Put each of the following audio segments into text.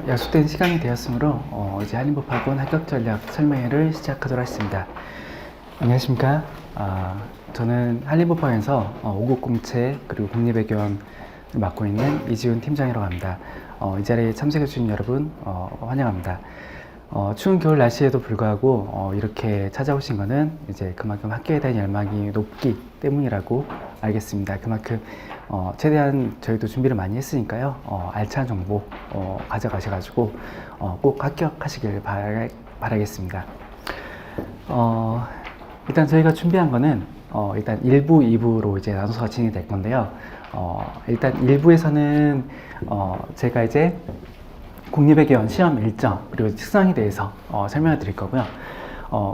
약속된 시간이 되었으므로 이제 한림법학원 합격 전략 설명회를 시작하도록 하겠습니다. 안녕하십니까? 저는 한림법학원에서 5급 공채 그리고 국립외교원을 맡고 있는 이지훈 팀장이라고 합니다. 이 자리에 참석해 주신 여러분 환영합니다. 추운 겨울 날씨에도 불구하고 이렇게 찾아오신 것은 이제 그만큼 학교에 대한 열망이 높기 때문이라고 알겠습니다. 그만큼 최대한 저희도 준비를 많이 했으니까요. 알찬 정보 가져가셔가지고 꼭 합격하시길 바라겠습니다. 일단 저희가 준비한 거는 일단 1부, 2부로 이제 나눠서 진행이 될 건데요. 일단 1부에서는 제가 이제 국립외교원 시험 일정 그리고 특성에 대해서 설명을 드릴 거고요.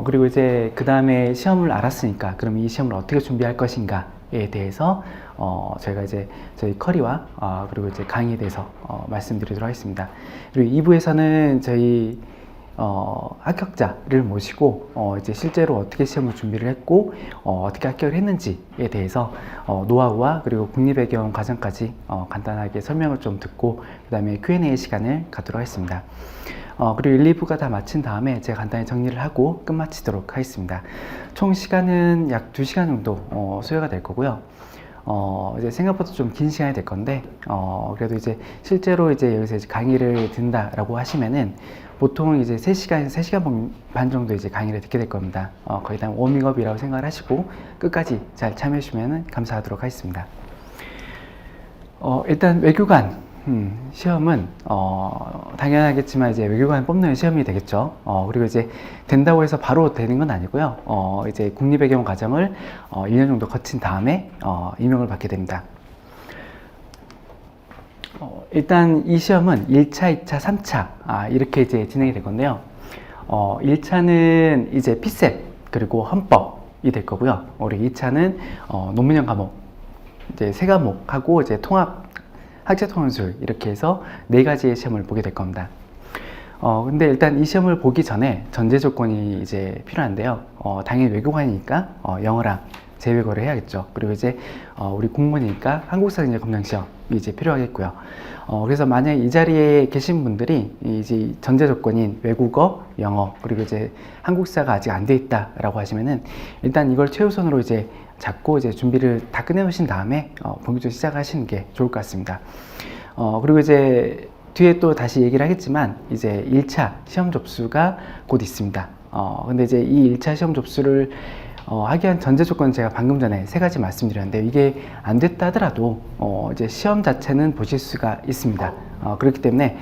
그리고 이제 그 다음에 시험을 알았으니까 그럼 이 시험을 어떻게 준비할 것인가에 대해서 저희가 이제 저희 커리와 그리고 이제 강의에 대해서 말씀드리도록 하겠습니다. 그리고 2부에서는 저희 합격자를 모시고 이제 실제로 어떻게 시험을 준비를 했고 어떻게 합격을 했는지에 대해서 노하우와 그리고 국립외교원 과정까지 간단하게 설명을 좀 듣고 그 다음에 Q&A 시간을 갖도록 하겠습니다. 그리고 1, 2부가 다 마친 다음에 제가 간단히 정리를 하고 끝마치도록 하겠습니다. 총 시간은 약 2시간 정도 소요가 될 거고요. 이제 생각보다 좀 긴 시간이 될 건데, 그래도 이제 실제로 이제 여기서 이제 강의를 듣는다라고 하시면은 보통 이제 3시간 반 정도 이제 강의를 듣게 될 겁니다. 거의 다 워밍업이라고 생각을 하시고 끝까지 잘 참여해 주시면 감사하도록 하겠습니다. 일단 외교관 시험은 당연하겠지만 이제 외교관 뽑는 시험이 되겠죠. 그리고 이제 된다고 해서 바로 되는 건 아니고요. 이제 국립외교원 과정을 1년 정도 거친 다음에 임용을 받게 됩니다. 일단 이 시험은 1차, 2차, 3차 이렇게 이제 진행이 될 건데요. 1차는 이제 피셉 그리고 헌법이 될 거고요. 우리 2차는 논문형 과목 이제 3과목하고 이제 통합 학제통합술 이렇게 해서 4가지의 시험을 보게 될 겁니다. 근데 일단 이 시험을 보기 전에 전제 조건이 이제 필요한데요. 당연히 외교관이니까 영어랑 재외국어를 해야겠죠. 그리고 이제 우리 공무원이니까 한국사 검정시험이 이제 필요하겠고요. 그래서 만약 이 자리에 계신 분들이 이제 전제 조건인 외국어, 영어 그리고 이제 한국사가 아직 안 돼 있다라고 하시면은 일단 이걸 최우선으로 이제 잡고 이제 준비를 다 끝내놓으신 다음에 본격적으로 시작하시는 게 좋을 것 같습니다. 그리고 이제 뒤에 또 다시 얘기를 하겠지만 이제 1차 시험 접수가 곧 있습니다. 근데 이제 이 1차 시험 접수를 하기 위한 전제 조건 제가 방금 전에 3가지 말씀드렸는데 이게 안 됐다 하더라도 이제 시험 자체는 보실 수가 있습니다. 그렇기 때문에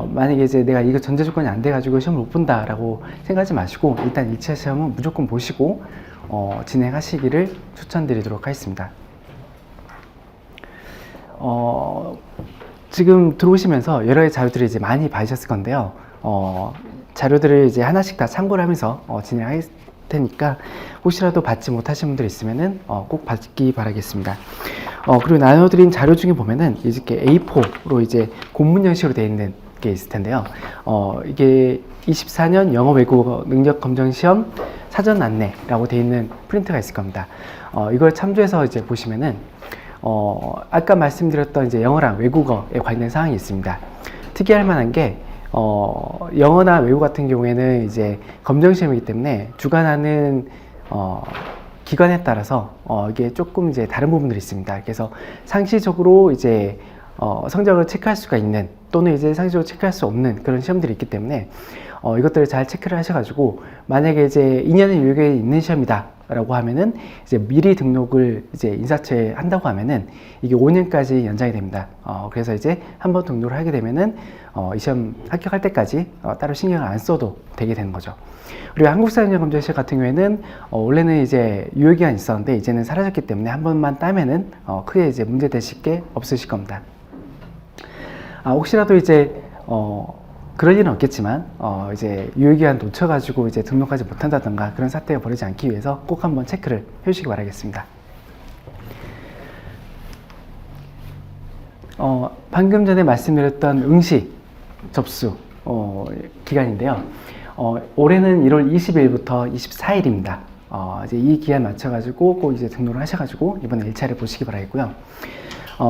만약에 이제 내가 이거 전제 조건이 안 돼가지고 시험을 못 본다라고 생각하지 마시고 일단 1차 시험은 무조건 보시고 진행하시기를 추천드리도록 하겠습니다. 지금 들어오시면서 여러 가지 자료들을 이제 많이 봐주셨을 건데요. 자료들을 이제 하나씩 다 참고를 하면서 진행할 테니까 혹시라도 받지 못하신 분들 있으면은 꼭 받기 바라겠습니다. 그리고 나눠드린 자료 중에 보면은 이렇게 A4로 이제 본문 형식으로 되어 있는 게 있을 텐데요. 이게 24년 영어 외국어 능력 검정 시험 사전 안내라고 되어 있는 프린트가 있을 겁니다. 이걸 참조해서 이제 보시면은 아까 말씀드렸던 이제 영어랑 외국어에 관련된 사항이 있습니다. 특이할 만한 게 영어나 외국어 같은 경우에는 이제 검정시험이기 때문에 주관하는 기관에 따라서 이게 조금 이제 다른 부분들이 있습니다. 그래서 상시적으로 이제 성적을 체크할 수가 있는 또는 이제 상시적으로 체크할 수 없는 그런 시험들이 있기 때문에 이것들을 잘 체크를 하셔가지고 만약에 이제 2년의 유효기간이 있는 시험이다 라고 하면은 이제 미리 등록을 이제 인사처에 한다고 하면은 이게 5년까지 연장이 됩니다. 그래서 이제 한번 등록을 하게 되면은 이 시험 합격할 때까지 따로 신경을 안 써도 되게 되는 거죠. 그리고 한국사전형검정시험 같은 경우에는 원래는 이제 유효기간이 있었는데 이제는 사라졌기 때문에 한 번만 따면은 크게 이제 문제 되실 게 없으실 겁니다. 혹시라도 이제 그럴 일은 없겠지만 이제 유효기간 놓쳐가지고 이제 등록하지 못한다던가 그런 사태가 벌어지지 않기 위해서 꼭 한번 체크를 해주시기 바라겠습니다. 방금 전에 말씀드렸던 응시 접수 기간인데요. 올해는 1월 20일부터 24일입니다. 이제 이 기간 맞춰가지고 꼭 이제 등록을 하셔가지고 이번에 1차를 보시기 바라겠고요.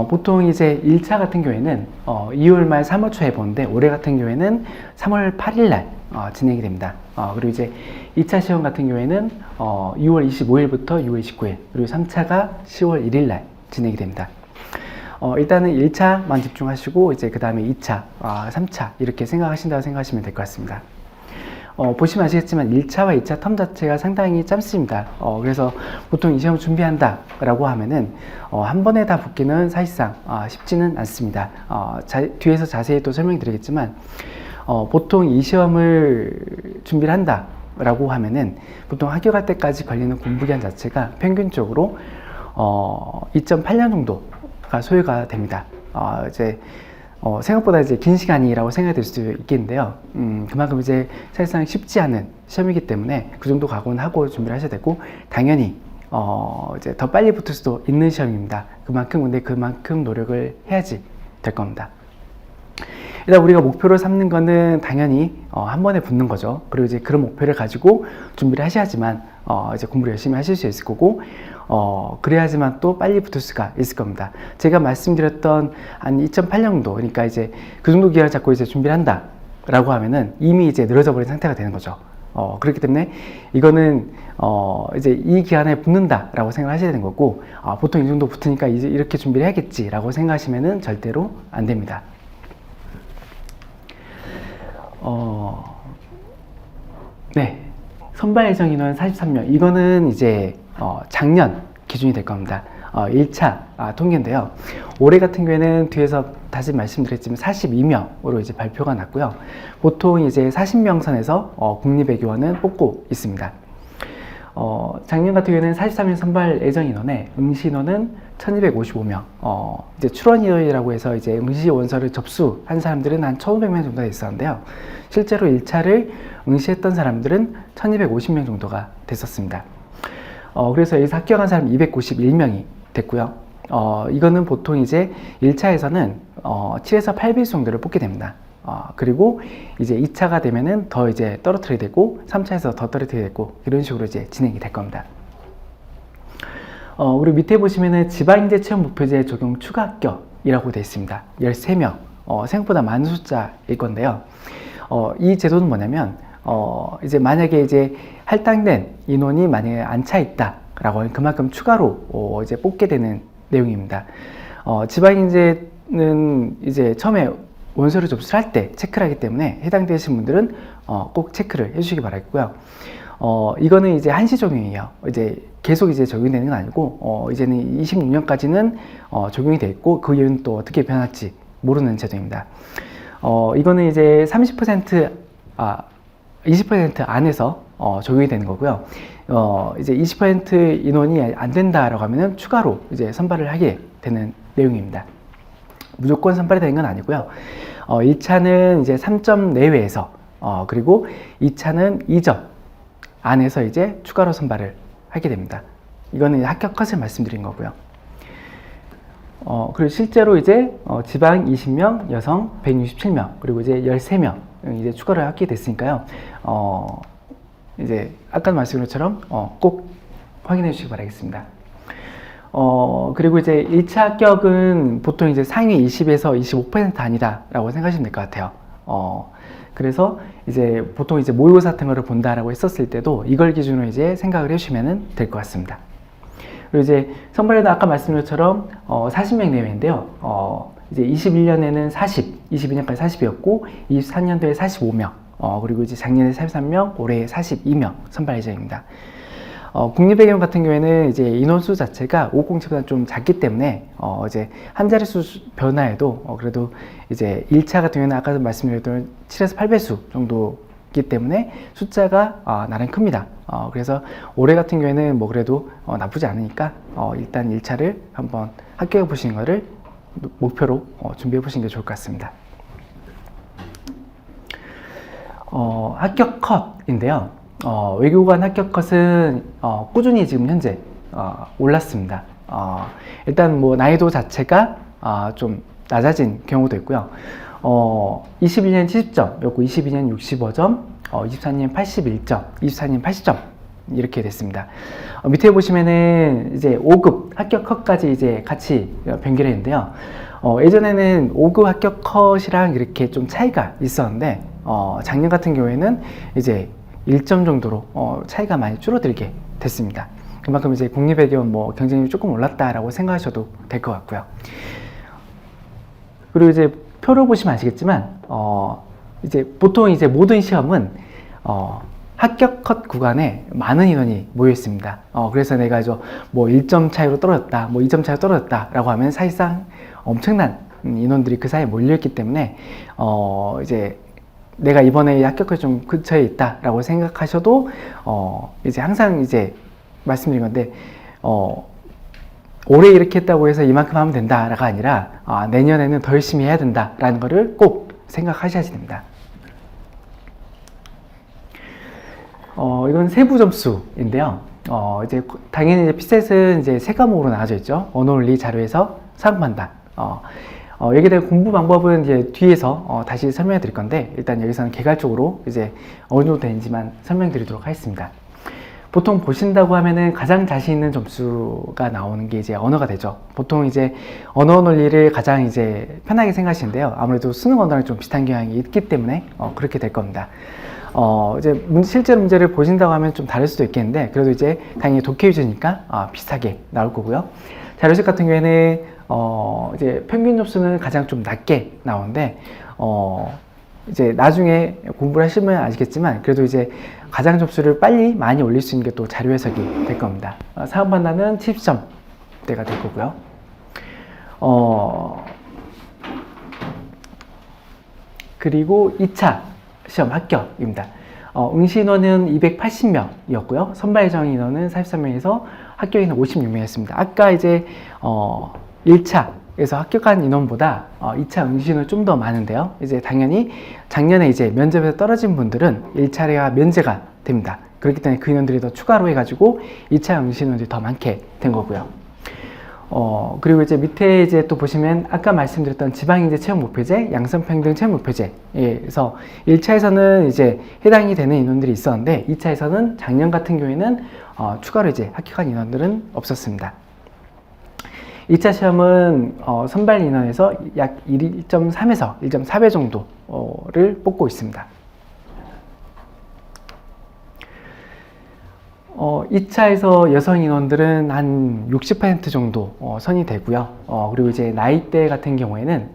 보통 이제 1차 같은 경우에는 2월 말 3월 초에 보는데 올해 같은 경우에는 3월 8일 날 진행이 됩니다. 그리고 이제 2차 시험 같은 경우에는 6월 25일부터 6월 29일, 그리고 3차가 10월 1일 날 진행이 됩니다. 일단은 1차만 집중하시고 이제 그 다음에 2차, 3차 이렇게 생각하신다고 생각하시면 될 것 같습니다. 보시면 아시겠지만 1차와 2차 텀 자체가 상당히 짧습니다. 그래서 보통 이 시험 준비한다 라고 하면은 한 번에 다 붙기는 사실상 쉽지는 않습니다. 뒤에서 자세히 또 설명드리겠지만 보통 이 시험을 준비를 한다 라고 하면은 보통 합격할 때까지 걸리는 공부 기간 자체가 평균적으로 2.8년 정도가 소요가 됩니다. 이제 생각보다 이제 긴 시간이라고 생각이 될 수도 있겠는데요. 그만큼 이제 사실상 쉽지 않은 시험이기 때문에 그 정도 각오는 하고 준비를 하셔야 되고, 당연히 이제 더 빨리 붙을 수도 있는 시험입니다. 그만큼 노력을 해야지 될 겁니다. 일단 우리가 목표로 삼는 거는 당연히 한 번에 붙는 거죠. 그리고 이제 그런 목표를 가지고 준비를 하셔야지만 이제 공부를 열심히 하실 수 있을 거고, 그래야지만 또 빨리 붙을 수가 있을 겁니다. 제가 말씀드렸던 한 2.8년 정도, 그러니까 이제 그 정도 기간을 잡고 이제 준비를 한다 라고 하면은 이미 이제 늘어져 버린 상태가 되는 거죠. 그렇기 때문에 이거는 이제 이 기간에 붙는다 라고 생각을 하셔야 되는 거고, 보통 이 정도 붙으니까 이제 이렇게 준비를 해야겠지 라고 생각하시면은 절대로 안 됩니다. 네, 선발 예정 인원 43명. 이거는 이제 작년 기준이 될 겁니다. 1차 통계인데요. 올해 같은 경우에는 뒤에서 다시 말씀드렸지만 42명으로 이제 발표가 났고요. 보통 이제 40명 선에서 국립외교원은 뽑고 있습니다. 작년 같은 경우에는 43명 선발 예정 인원에 응시 인원은 1255명. 이제 출원이라고 해서 이제 응시 원서를 접수한 사람들은 한 1500명 정도가 있었는데요. 실제로 1차를 응시했던 사람들은 1250명 정도가 됐었습니다. 그래서 여기서 합격한 사람 291명이 됐고요. 이거는 보통 이제 1차에서는 7에서 8배수 정도를 뽑게 됩니다. 그리고 이제 2차가 되면은 더 이제 떨어뜨리게 되고, 3차에서 더 떨어뜨리게 되고, 이런 식으로 이제 진행이 될 겁니다. 그리고 밑에 보시면은 지방인재 채용 목표제 적용 추가 합격이라고 되어 있습니다. 13명. 생각보다 많은 숫자일 건데요. 이 제도는 뭐냐면, 이제 만약에 이제 할당된 인원이 만약에 안 차 있다라고 하면 그만큼 추가로 이제 뽑게 되는 내용입니다. 지방인재는 이제 처음에 원서를 접수를 할 때 체크를 하기 때문에 해당되신 분들은 꼭 체크를 해주시기 바라겠고요. 이거는 이제 한시 적용이에요. 이제 계속 이제 적용되는 건 아니고, 이제는 26년까지는 적용이 돼 있고, 그 이후는 또 어떻게 변할지 모르는 제도입니다. 이거는 이제 20% 안에서 적용이 되는 거고요. 이제 20% 인원이 안 된다라고 하면은 추가로 이제 선발을 하게 되는 내용입니다. 무조건 선발이 되는 건 아니고요. 1차는 이제 3점 내외에서, 그리고 2차는 2점 안에서 이제 추가로 선발을 하게 됩니다. 이거는 합격 컷을 말씀드린 거고요. 그리고 실제로 이제 지방 20명, 여성 167명, 그리고 이제 13명 이제 추가를 하게 됐으니까요. 이제 아까 말씀드린 것처럼 꼭 확인해 주시기 바라겠습니다. 그리고 이제 1차 합격은 보통 이제 상위 20에서 25% 아니다라고 생각하시면 될 것 같아요. 그래서 이제 보통 이제 모의고사 같은 거를 본다라고 했었을 때도 이걸 기준으로 이제 생각을 해주시면 될 것 같습니다. 그리고 이제 선발에도 아까 말씀드린 것처럼 40명 내외인데요. 이제 21년에는 22년까지 40이었고 24년도에 45명, 그리고 이제 작년에 43명, 올해 42명 선발 예정입니다. 국립외교원 같은 경우에는 이제 인원수 자체가 507보다 좀 작기 때문에 이제 한 자릿수 변화에도 그래도 이제 1차 같은 경우에는 아까 말씀드렸던 7에서 8배수 정도이기 때문에 숫자가 나름 큽니다. 그래서 올해 같은 경우에는 뭐 그래도 나쁘지 않으니까 일단 1차를 한번 합격해 보시는 거를 목표로 준비해 보시는 게 좋을 것 같습니다. 합격 컷인데요. 외교관 합격 컷은 꾸준히 지금 현재 올랐습니다. 일단 뭐 난이도 자체가 좀 낮아진 경우도 있고요. 21년 70점이었고 22년 65점, 24년 81점, 24년 80점 이렇게 됐습니다. 밑에 보시면은 이제 5급 합격 컷까지 이제 같이 변경했는데요. 예전에는 5급 합격 컷이랑 이렇게 좀 차이가 있었는데, 작년 같은 경우에는 이제 1점 정도로 차이가 많이 줄어들게 됐습니다. 그만큼 이제 국립외교원 뭐 경쟁률이 조금 올랐다라고 생각하셔도 될 것 같고요. 그리고 이제 표를 보시면 아시겠지만, 이제 보통 이제 모든 시험은 합격 컷 구간에 많은 인원이 모여 있습니다. 그래서 내가 뭐 1점 차이로 떨어졌다, 뭐 2점 차이로 떨어졌다라고 하면 사실상 엄청난 인원들이 그 사이에 몰려있기 때문에 이제 내가 이번에 합격컷 좀 근처에 있다라고 생각하셔도 이제 항상 이제 말씀드린 건데 올해 이렇게 했다고 해서 이만큼 하면 된다가 아니라 내년에는 더 열심히 해야 된다라는 거를 꼭 생각하셔야 됩니다. 이건 세부 점수인데요. 이제 당연히 이제 피셋은 이제 세 과목으로 나눠져 있죠. 언어, 원리, 자료에서 사학 판단. 여기에 대한 공부 방법은 이제 뒤에서 다시 설명해 드릴 건데, 일단 여기서는 개괄적으로 이제 어느 정도 되는지만 설명드리도록 하겠습니다. 보통 보신다고 하면은 가장 자신 있는 점수가 나오는 게 이제 언어가 되죠. 보통 이제 언어 논리를 가장 이제 편하게 생각하시는데요. 아무래도 수능 언어랑 좀 비슷한 경향이 있기 때문에 그렇게 될 겁니다. 이제 실제 문제를 보신다고 하면 좀 다를 수도 있겠는데, 그래도 이제 당연히 독해 위주니까 비슷하게 나올 거고요. 자료식 같은 경우에는 이제 평균 점수는 가장 좀 낮게 나오는데, 이제 나중에 공부를 하시면 아시겠지만, 그래도 이제 가장 점수를 빨리 많이 올릴 수 있는 게 또 자료 해석이 될 겁니다. 사업 판단은 70점대가 될 거고요. 그리고 2차 시험 합격입니다. 응시 인원은 280명이었고요. 선발 예정 인원은 43명에서 합격 인원 56명이었습니다. 아까 이제 1차에서 합격한 인원보다 2차 응시 인원이 좀 더 많은데요. 이제 당연히 작년에 이제 면접에서 떨어진 분들은 1차례가 면제가 됩니다. 그렇기 때문에 그 인원들이 더 추가로 해가지고 2차 응시 인원들이 더 많게 된 거고요. 그리고 이제 밑에 이제 또 보시면 아까 말씀드렸던 지방인재 채용 목표제, 양성평등 채용 목표제에서 1차에서는 이제 해당이 되는 인원들이 있었는데, 2차에서는 작년 같은 경우에는 추가로 이제 합격한 인원들은 없었습니다. 2차 시험은 선발 인원에서 약 1.3에서 1.4배 정도를 뽑고 있습니다. 2차에서 여성 인원들은 한 60% 정도 선이 되고요. 그리고 이제 나이대 같은 경우에는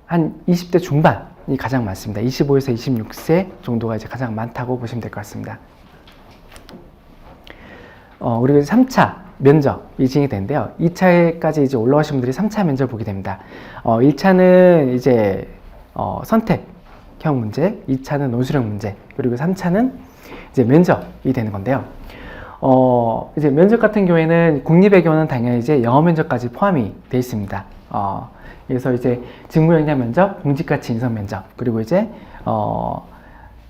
한 20대 중반이 가장 많습니다. 25에서 26세 정도가 이제 가장 많다고 보시면 될 것 같습니다. 그리고 3차 면접이 진행되는데요. 2차까지 이제 올라오신 분들이 3차 면접 보게 됩니다. 1차는 이제 선택형 문제, 2차는 논술형 문제, 그리고 3차는 이제 면접이 되는 건데요. 이제 면접 같은 경우에는 국립외교원은 당연히 이제 영어 면접까지 포함이 되어 있습니다. 그래서 이제 직무 역량 면접, 공직가치 인성 면접, 그리고 이제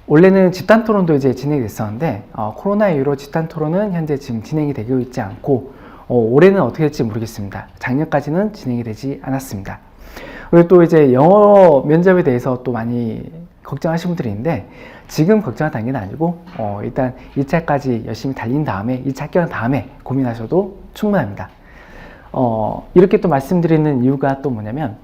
원래는 집단 토론도 이제 진행이 됐었는데, 코로나 이후로 집단 토론은 현재 지금 진행이 되고 있지 않고, 올해는 어떻게 될지 모르겠습니다. 작년까지는 진행이 되지 않았습니다. 그리고 또 이제 영어 면접에 대해서 또 많이 걱정하시는 분들이 있는데, 지금 걱정할 단계는 아니고 일단 2차까지 열심히 달린 다음에 2차 합격한 다음에 고민하셔도 충분합니다. 이렇게 또 말씀드리는 이유가 또 뭐냐면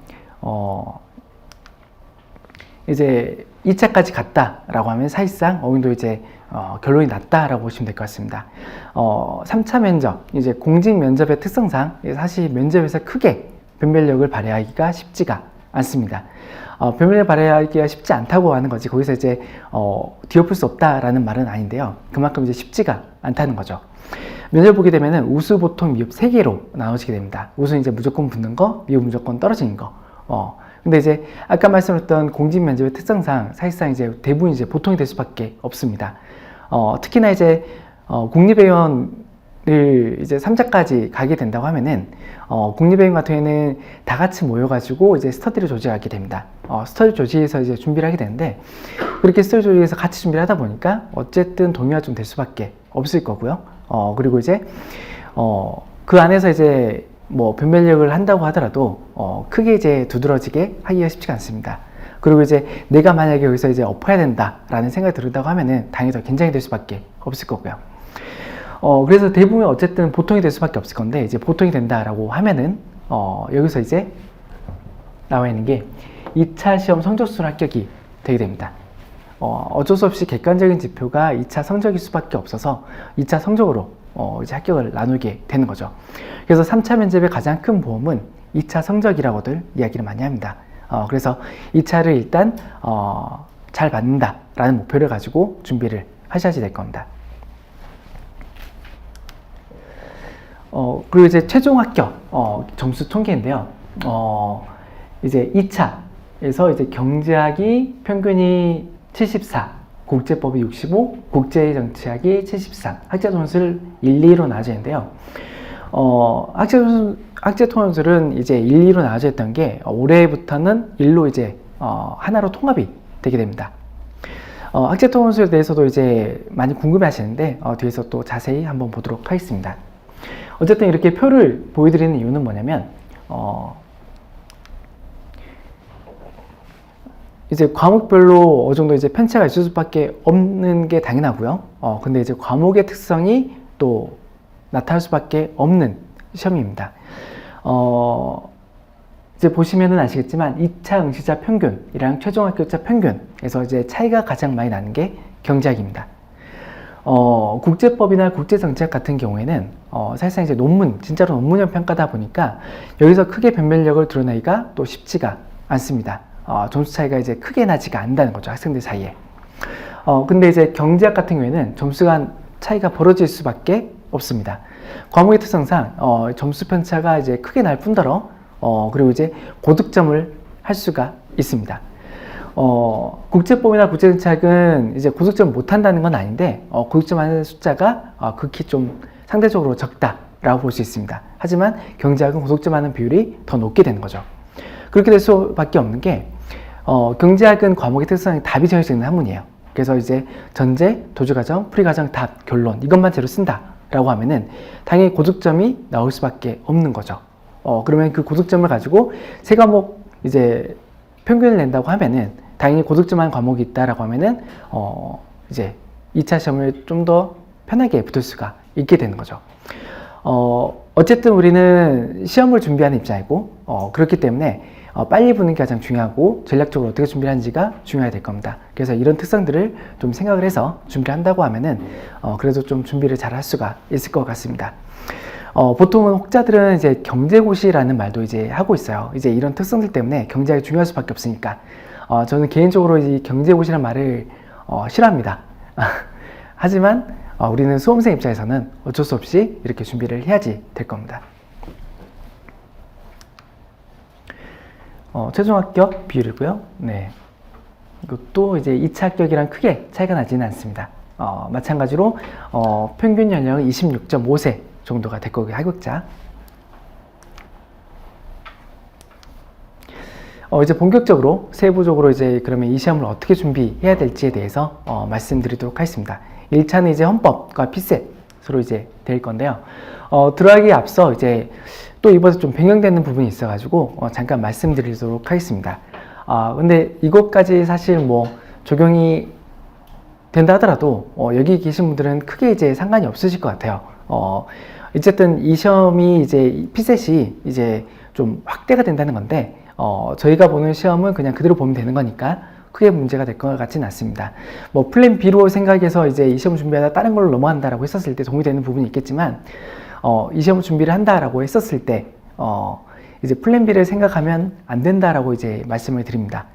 이제 2차까지 갔다라고 하면 사실상 어느 정도 이제 결론이 났다라고 보시면 될 것 같습니다. 3차 면접, 이제 공직 면접의 특성상 사실 면접에서 크게 변별력을 발휘하기가 쉽지가 않습니다. 변별력을 발휘하기가 쉽지 않다고 하는 거지, 거기서 이제 뒤엎을 수 없다라는 말은 아닌데요. 그만큼 이제 쉽지가 않다는 거죠. 면접 보게 되면은 우수, 보통, 미흡 3개로 나눠지게 됩니다. 우수는 이제 무조건 붙는 거, 미흡 무조건 떨어지는 거. 근데 이제 아까 말씀드렸던 공직 면접의 특성상 사실상 이제 대부분 이제 보통이 될 수밖에 없습니다. 특히나 이제 국립외원을 이제 3차까지 가게 된다고 하면은 국립외원 같은 경우에는 다 같이 모여가지고 이제 스터디를 조직하게 됩니다. 스터디 조직에서 이제 준비를 하게 되는데, 그렇게 스터디 조직에서 같이 준비를 하다 보니까 어쨌든 동요가 좀 될 수밖에 없을 거고요. 그리고 이제 그 안에서 이제 뭐 변별력을 한다고 하더라도 크게 이제 두드러지게 하기가 쉽지가 않습니다. 그리고 이제 내가 만약에 여기서 이제 엎어야 된다라는 생각이 들었다고 하면은 당연히 더 긴장이 될 수밖에 없을 거고요. 그래서 대부분 어쨌든 보통이 될 수밖에 없을 건데, 이제 보통이 된다라고 하면은 여기서 이제 나와 있는 게 2차 시험 성적순 합격이 되게 됩니다. 어쩔 수 없이 객관적인 지표가 2차 성적일 수밖에 없어서 2차 성적으로 이제 합격을 나누게 되는 거죠. 그래서 3차 면접의 가장 큰 보험은 2차 성적이라고들 이야기를 많이 합니다. 그래서 2차를 일단 잘 받는다라는 목표를 가지고 준비를 하셔야지 될 겁니다. 그리고 이제 최종 합격 점수 통계인데요. 이제 2차에서 이제 경제학이 평균이 74, 국제법이 65, 국제정치학이 73, 학제 통합을 1, 2로 나눠지는데요. 학제 통합술은 이제 1, 2로 나눠져 있던 게 올해부터는 1로 이제 하나로 통합이 되게 됩니다. 학제 통합술에 대해서도 이제 많이 궁금해 하시는데 뒤에서 또 자세히 한번 보도록 하겠습니다. 어쨌든 이렇게 표를 보여드리는 이유는 뭐냐면 이제 과목별로 어느 정도 이제 편차가 있을 수밖에 없는 게 당연하고요. 근데 이제 과목의 특성이 또 나타날 수밖에 없는 시험입니다. 이제 보시면은 아시겠지만 2차 응시자 평균이랑 최종 합격자 평균에서 이제 차이가 가장 많이 나는 게 경제학입니다. 국제법이나 국제정책 같은 경우에는 사실상 이제 논문, 진짜로 논문형 평가다 보니까 여기서 크게 변별력을 드러내기가 또 쉽지가 않습니다. 점수 차이가 이제 크게 나지가 않는다는 거죠, 학생들 사이에. 근데 이제 경제학 같은 경우에는 점수가 차이가 벌어질 수밖에 없습니다. 과목의 특성상 점수 편차가 이제 크게 날 뿐더러 그리고 이제 고득점을 할 수가 있습니다. 국제법이나 국제정책은 이제 고득점 못 한다는 건 아닌데 고득점 하는 숫자가 극히 좀 상대적으로 적다라고 볼 수 있습니다. 하지만 경제학은 고득점 하는 비율이 더 높게 되는 거죠. 그렇게 될 수밖에 없는 게 경제학은 과목의 특성이 답이 정해져 있는 학문이에요. 그래서 이제 전제, 도주과정, 풀이과정, 답, 결론 이것만 재로 쓴다라고 하면은 당연히 고득점이 나올 수밖에 없는 거죠. 그러면 그 고득점을 가지고 세 과목 이제 평균을 낸다고 하면은 당연히 고득점한 과목이 있다라고 하면은 이제 2차 시험을 좀 더 편하게 붙을 수가 있게 되는 거죠. 어쨌든 우리는 시험을 준비하는 입장이고 그렇기 때문에 빨리 붙는 게 가장 중요하고 전략적으로 어떻게 준비를 하는지가 중요해야 될 겁니다. 그래서 이런 특성들을 좀 생각을 해서 준비를 한다고 하면은 그래도 좀 준비를 잘 할 수가 있을 것 같습니다. 보통은 혹자들은 이제 경제고시라는 말도 이제 하고 있어요. 이제 이런 특성들 때문에 경제학이 중요할 수밖에 없으니까. 저는 개인적으로 이 경제고시라는 말을 싫어합니다. 하지만 우리는 수험생 입장에서는 어쩔 수 없이 이렇게 준비를 해야지 될 겁니다. 최종 합격 비율이고요. 네. 이것도 이제 2차 합격이랑 크게 차이가 나지는 않습니다. 마찬가지로 평균 연령은 26.5세 정도가 될 거고요, 합격자. 이제 본격적으로 세부적으로 이제 그러면 이 시험을 어떻게 준비해야 될지에 대해서 말씀드리도록 하겠습니다. 1차는 이제 헌법과 피셋으로 이제 될 건데요. 들어가기에 앞서 이제 또 이번에 좀 변경되는 부분이 있어가지고 잠깐 말씀드리도록 하겠습니다. 근데 이것까지 사실 뭐 적용이 된다 하더라도 여기 계신 분들은 크게 이제 상관이 없으실 것 같아요. 어쨌든 이 시험이 이제 피셋이 이제 좀 확대가 된다는 건데 저희가 보는 시험은 그냥 그대로 보면 되는 거니까 크게 문제가 될 것 같지는 않습니다. 뭐 플랜 B로 생각해서 이제 이 시험 준비하다 다른 걸로 넘어간다라고 했었을 때 도움이 되는 부분이 있겠지만 이 시험 준비를 한다라고 했었을 때 이제 플랜 B를 생각하면 안 된다라고 이제 말씀을 드립니다.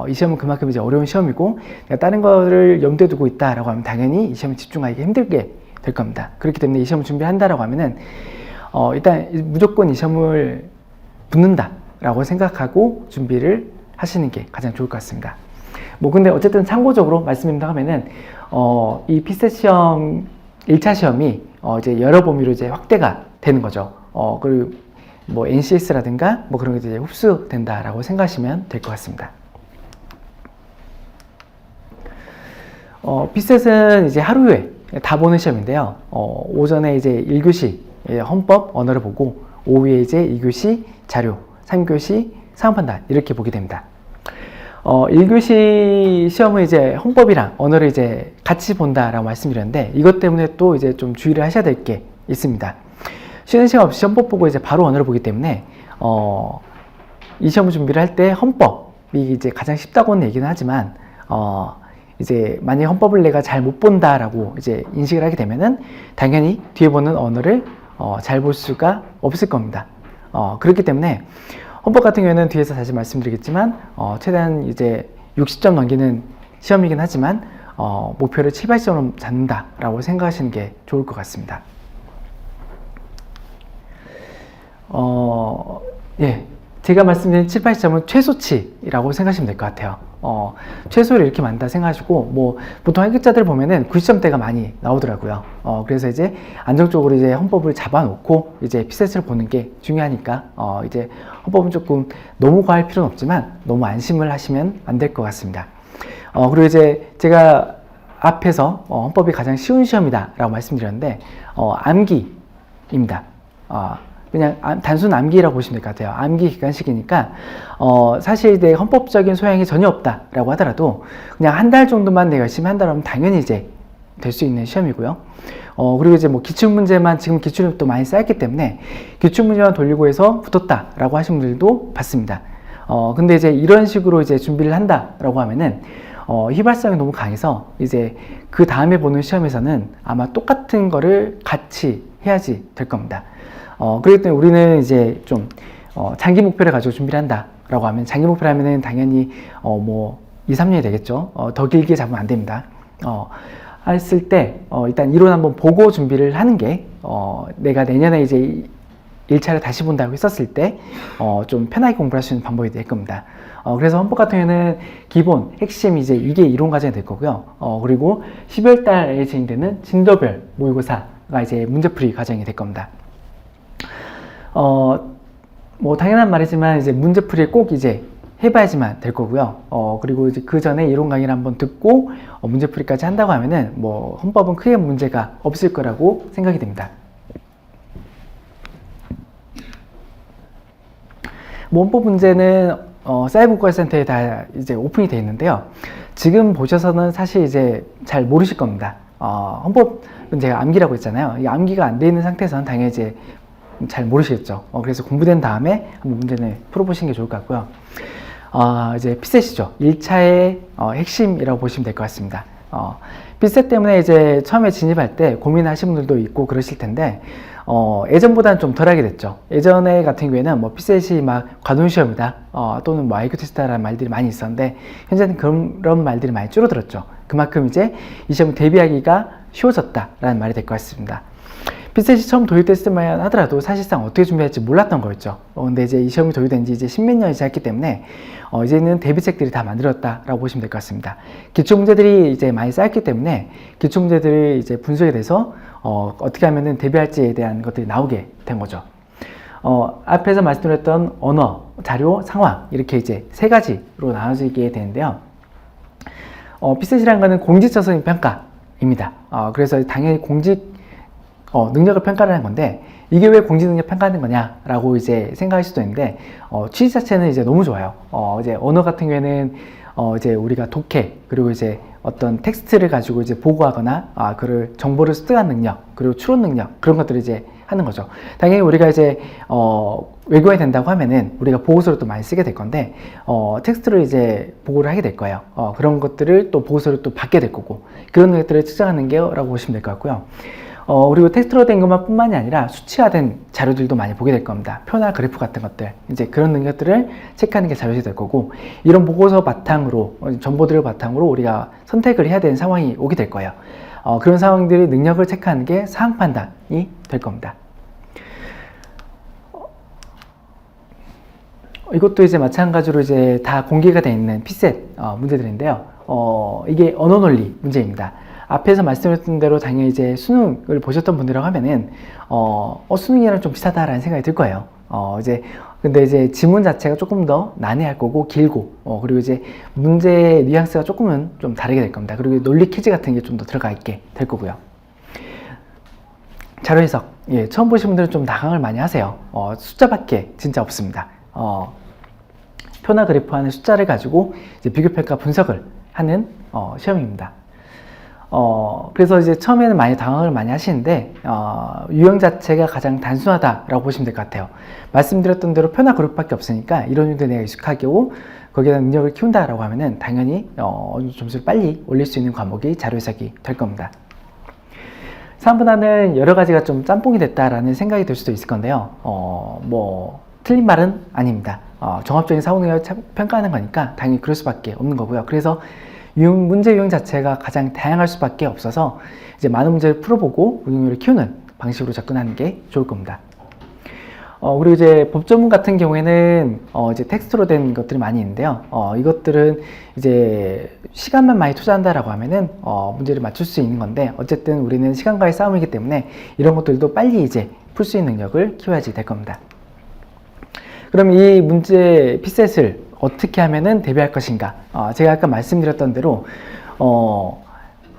이 시험은 그만큼 이제 어려운 시험이고 내가 다른 거를 염두에 두고 있다라고 하면 당연히 이 시험에 집중하기 힘들게 될 겁니다. 그렇기 때문에 이 시험 준비를 한다라고 하면은 일단 무조건 이 시험을 붙는다라고 생각하고 준비를 하시는 게 가장 좋을 것 같습니다. 뭐 근데 어쨌든 참고적으로 말씀드린다고 하면은 이 피셋 시험 1차 시험이 이제 여러 범위로 이제 확대가 되는 거죠. 그리고 뭐 NCS라든가 뭐 그런 게 이제 흡수된다라고 생각하시면 될 것 같습니다. 피셋은 이제 하루에 다 보는 시험인데요. 오전에 이제 1교시 헌법 언어를 보고 오후에 이제 2교시 자료, 3교시 상황 판단 이렇게 보게 됩니다. 1교시 시험은 이제 헌법이랑 언어를 이제 같이 본다라고 말씀드렸는데, 이것 때문에 또 이제 좀 주의를 하셔야 될 게 있습니다. 쉬는 시간 없이 헌법 보고 이제 바로 언어를 보기 때문에, 이 시험을 준비를 할 때 헌법이 이제 가장 쉽다고는 얘기는 하지만, 이제 만약에 헌법을 내가 잘 못 본다라고 이제 인식을 하게 되면은 당연히 뒤에 보는 언어를 잘 볼 수가 없을 겁니다. 그렇기 때문에 헌법 같은 경우에는 뒤에서 다시 말씀드리겠지만, 최대한 이제 60점 넘기는 시험이긴 하지만, 목표를 7, 80점으로 잡는다라고 생각하시는 게 좋을 것 같습니다. 예. 제가 말씀드린 7, 80점은 최소치라고 생각하시면 될 것 같아요. 최소를 이렇게 만다 생각하시고, 뭐, 보통 합격자들 보면은 90점대가 많이 나오더라고요. 그래서 이제 안정적으로 이제 헌법을 잡아놓고 이제 피셋을 보는 게 중요하니까, 이제 헌법은 조금 너무 과할 필요는 없지만 너무 안심을 하시면 안 될 것 같습니다. 그리고 이제 제가 앞에서 헌법이 가장 쉬운 시험이다라고 말씀드렸는데, 암기입니다. 그냥 단순 암기라고 보시면 될 것 같아요. 암기 기간식이니까 사실 내 헌법적인 소양이 전혀 없다라고 하더라도 그냥 한 달 정도만 내가 열심히 한다면 당연히 이제 될 수 있는 시험이고요. 그리고 이제 뭐 기출문제만, 지금 기출이 또 많이 쌓였기 때문에 기출문제만 돌리고 해서 붙었다라고 하신 분들도 봤습니다. 근데 이제 이런 식으로 이제 준비를 한다라고 하면은 휘발성이 너무 강해서 이제 그 다음에 보는 시험에서는 아마 똑같은 거를 같이 해야지 될 겁니다. 그렇기 때문에 우리는 이제 좀 장기 목표를 가지고 준비를 한다라고 하면, 장기 목표를 하면은 당연히 뭐 2, 3년이 되겠죠. 더 길게 잡으면 안 됩니다. 했을 때 일단 이론 한번 보고 준비를 하는 게 내가 내년에 이제 1차를 다시 본다고 했었을 때 좀 편하게 공부할 수 있는 방법이 될 겁니다. 그래서 헌법 같은 경우에는 기본, 핵심 이제 이게 이론 과정이 될 거고요. 그리고 12월 달에 진행되는 진도별 모의고사가 이제 문제풀이 과정이 될 겁니다. 뭐 당연한 말이지만 이제 문제풀이에 꼭 이제 해봐야지만 될 거고요. 그리고 이제 그 전에 이론 강의를 한번 듣고 문제풀이까지 한다고 하면은 뭐 헌법은 크게 문제가 없을 거라고 생각이 됩니다. 뭐 헌법 문제는 사이버국가센터에 다 이제 오픈이 되어 있는데요. 지금 보셔서는 사실 이제 잘 모르실 겁니다. 헌법은 제가 암기라고 했잖아요. 이 암기가 안 돼 있는 상태에서는 당연히 이제 잘 모르시겠죠. 그래서 공부된 다음에 한번 문제를 풀어보시는 게 좋을 것 같고요. 이제 피셋이죠. 1차의 핵심이라고 보시면 될 것 같습니다. 피셋 때문에 이제 처음에 진입할 때 고민하시는 분들도 있고 그러실 텐데, 예전보다는 좀 덜하게 됐죠. 예전에 같은 경우에는 뭐 피셋이 막 과도시험이다, 또는 뭐 IQ 테스트라는 말들이 많이 있었는데, 현재는 그런 말들이 많이 줄어들었죠. 그만큼 이제 이 시험을 대비하기가 쉬워졌다라는 말이 될 것 같습니다. 피셋이 처음 도입됐을 때만 하더라도 사실상 어떻게 준비할지 몰랐던 거였죠. 근데 이제 이 시험이 도입된 지 이제 10몇 년이 지났기 때문에 이제는 대비책들이 다 만들었다라고 보시면 될 것 같습니다. 기출문제들이 이제 많이 쌓였기 때문에 기출문제들이 이제 분석이 돼서 어떻게 하면은 대비할지에 대한 것들이 나오게 된 거죠. 앞에서 말씀드렸던 언어, 자료, 상황, 이렇게 이제 세 가지로 나눠지게 되는데요. 피셋이라는 거는 공직자성 평가입니다. 그래서 당연히 능력을 평가하는 건데, 이게 왜 공직능력 평가하는 거냐라고 이제 생각할 수도 있는데, 취지 자체는 이제 너무 좋아요. 이제 언어 같은 경우에는 이제 우리가 독해, 그리고 이제 어떤 텍스트를 가지고 이제 보고하거나 그를 정보를 습득한 능력, 그리고 추론 능력, 그런 것들을 이제 하는 거죠. 당연히 우리가 이제 외국어가 된다고 하면은 우리가 보고서를 또 많이 쓰게 될 건데, 텍스트를 이제 보고를 하게 될 거예요. 그런 것들을 또 보고서를 또 받게 될 거고, 그런 것들을 측정하는 게라고 보시면 될 것 같고요. 그리고 텍스트로 된 것만 뿐만이 아니라 수치화된 자료들도 많이 보게 될 겁니다. 표나 그래프 같은 것들, 이제 그런 능력들을 체크하는 게 자료시 될 거고, 이런 보고서 바탕으로, 정보들을 바탕으로 우리가 선택을 해야 되는 상황이 오게 될 거예요. 그런 상황들의 능력을 체크하는 게 사항 판단이 될 겁니다. 이것도 이제 마찬가지로 이제 다 공개가 되어 있는 피셋 문제들인데요. 이게 언어 논리 문제입니다. 앞에서 말씀드렸던 대로 당연히 이제 수능을 보셨던 분들이라고 하면은 수능이랑 좀 비슷하다라는 생각이 들 거예요. 근데 이제 지문 자체가 조금 더 난해할 거고 길고, 그리고 이제 문제의 뉘앙스가 조금은 좀 다르게 될 겁니다. 그리고 논리 퀴즈 같은 게 좀 더 들어가 있게 될 거고요. 자료 해석, 처음 보신 분들은 좀 당황을 많이 하세요. 숫자밖에 진짜 없습니다. 표나 그래프 안에 숫자를 가지고 이제 비교평가 분석을 하는 시험입니다. 그래서 이제 처음에는 많이 당황을 많이 하시는데, 유형 자체가 가장 단순하다라고 보시면 될 것 같아요. 말씀드렸던 대로 표나 그룹밖에 없으니까 이론 유도에 내가 익숙하게 오고 거기에 대한 능력을 키운다라고 하면은 당연히 점수를 빨리 올릴 수 있는 과목이 자료 해석이 될 겁니다. 사람보다는 여러 가지가 좀 짬뽕이 됐다라는 생각이 들 수도 있을 건데요. 뭐 틀린 말은 아닙니다. 종합적인 사고 능력을 평가하는 거니까 당연히 그럴 수밖에 없는 거고요. 그래서 문제 유형 자체가 가장 다양할 수밖에 없어서 이제 많은 문제를 풀어보고 응용력을 키우는 방식으로 접근하는 게 좋을 겁니다. 그리고 이제 법조문 같은 경우에는 이제 텍스트로 된 것들이 많이 있는데요. 이것들은 이제 시간만 많이 투자한다라고 하면은 문제를 맞출 수 있는 건데, 어쨌든 우리는 시간과의 싸움이기 때문에 이런 것들도 빨리 이제 풀 수 있는 능력을 키워야지 될 겁니다. 그럼 이 문제 피셋을 어떻게 하면은 대비할 것인가? 제가 아까 말씀드렸던 대로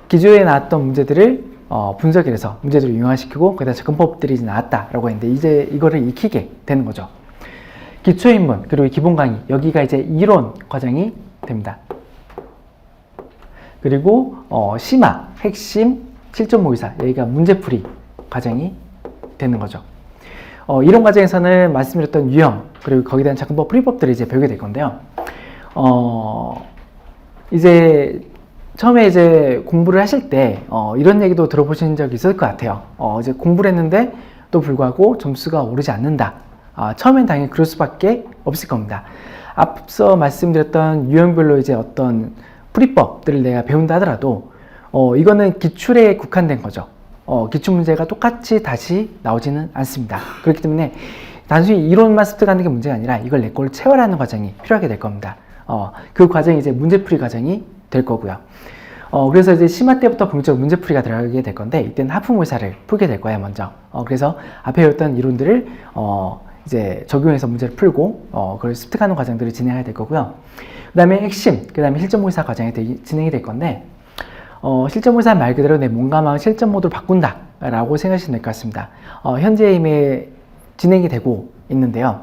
기존에 나왔던 문제들을 분석을 해서 문제들을 융화시키고 거기다 접근법들이 이제 나왔다라고 했는데, 이제 이거를 익히게 되는 거죠. 기초인문 그리고 기본 강의, 여기가 이제 이론 과정이 됩니다. 그리고 심화, 핵심, 실전 모의사, 여기가 문제풀이 과정이 되는 거죠. 이론 과정에서는 말씀드렸던 유형 그리고 거기에 대한 접근법, 풀이법들을 이제 배우게 될 건데요. 이제 처음에 이제 공부를 하실 때 이런 얘기도 들어보신 적이 있을 것 같아요. 이제 공부를 했는데 또 불구하고 점수가 오르지 않는다. 처음엔 당연히 그럴 수밖에 없을 겁니다. 앞서 말씀드렸던 유형별로 이제 어떤 풀이법들을 내가 배운다 하더라도 이거는 기출에 국한된 거죠. 기출 문제가 똑같이 다시 나오지는 않습니다. 그렇기 때문에 단순히 이론만 습득하는 게 문제가 아니라 이걸 내 걸로 채워라는 과정이 필요하게 될 겁니다. 그 과정이 이제 문제풀이 과정이 될 거고요. 그래서 이제 심화 때부터 본격적으로 문제풀이가 들어가게 될 건데, 이때는 하프모의사를 풀게 될 거예요, 먼저. 그래서 앞에 배웠던 이론들을 이제 적용해서 문제를 풀고 그걸 습득하는 과정들을 진행해야 될 거고요. 그 다음에 핵심, 그 다음에 실전모의사 과정이 진행이 될 건데, 실전모의사 말 그대로 내 몸과 마음 실전 모드로 바꾼다 라고 생각하시면 될 것 같습니다. 현재 이미 진행이 되고 있는데요.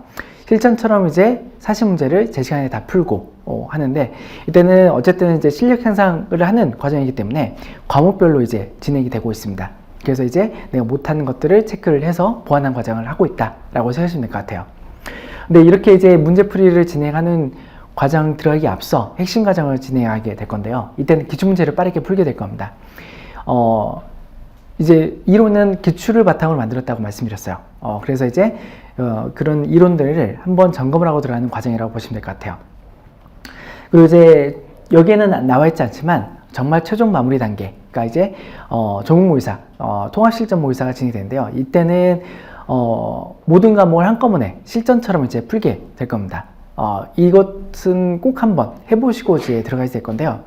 실전처럼 이제 사실 문제를 제 시간에 다 풀고 하는데, 이때는 어쨌든 이제 실력 향상을 하는 과정이기 때문에 과목별로 이제 진행이 되고 있습니다. 그래서 이제 내가 못하는 것들을 체크를 해서 보완한 과정을 하고 있다라고 생각하시면 될 것 같아요. 근데 이렇게 이제 문제풀이를 진행하는 과정 들어가기 앞서 핵심 과정을 진행하게 될 건데요. 이때는 기출문제를 빠르게 풀게 될 겁니다. 이제 이론은 기출을 바탕으로 만들었다고 말씀드렸어요. 그래서 이제 그런 이론들을 한번 점검을 하고 들어가는 과정이라고 보시면 될 것 같아요. 그리고 이제 여기에는 나와 있지 않지만 정말 최종 마무리 단계가 이제 전국모의사, 통합실전모의사가 진행이 되는데요. 이때는 모든 과목을 한꺼번에 실전처럼 이제 풀게 될 겁니다. 이것은 꼭 한번 해보시고 이제 들어가야 될 건데요.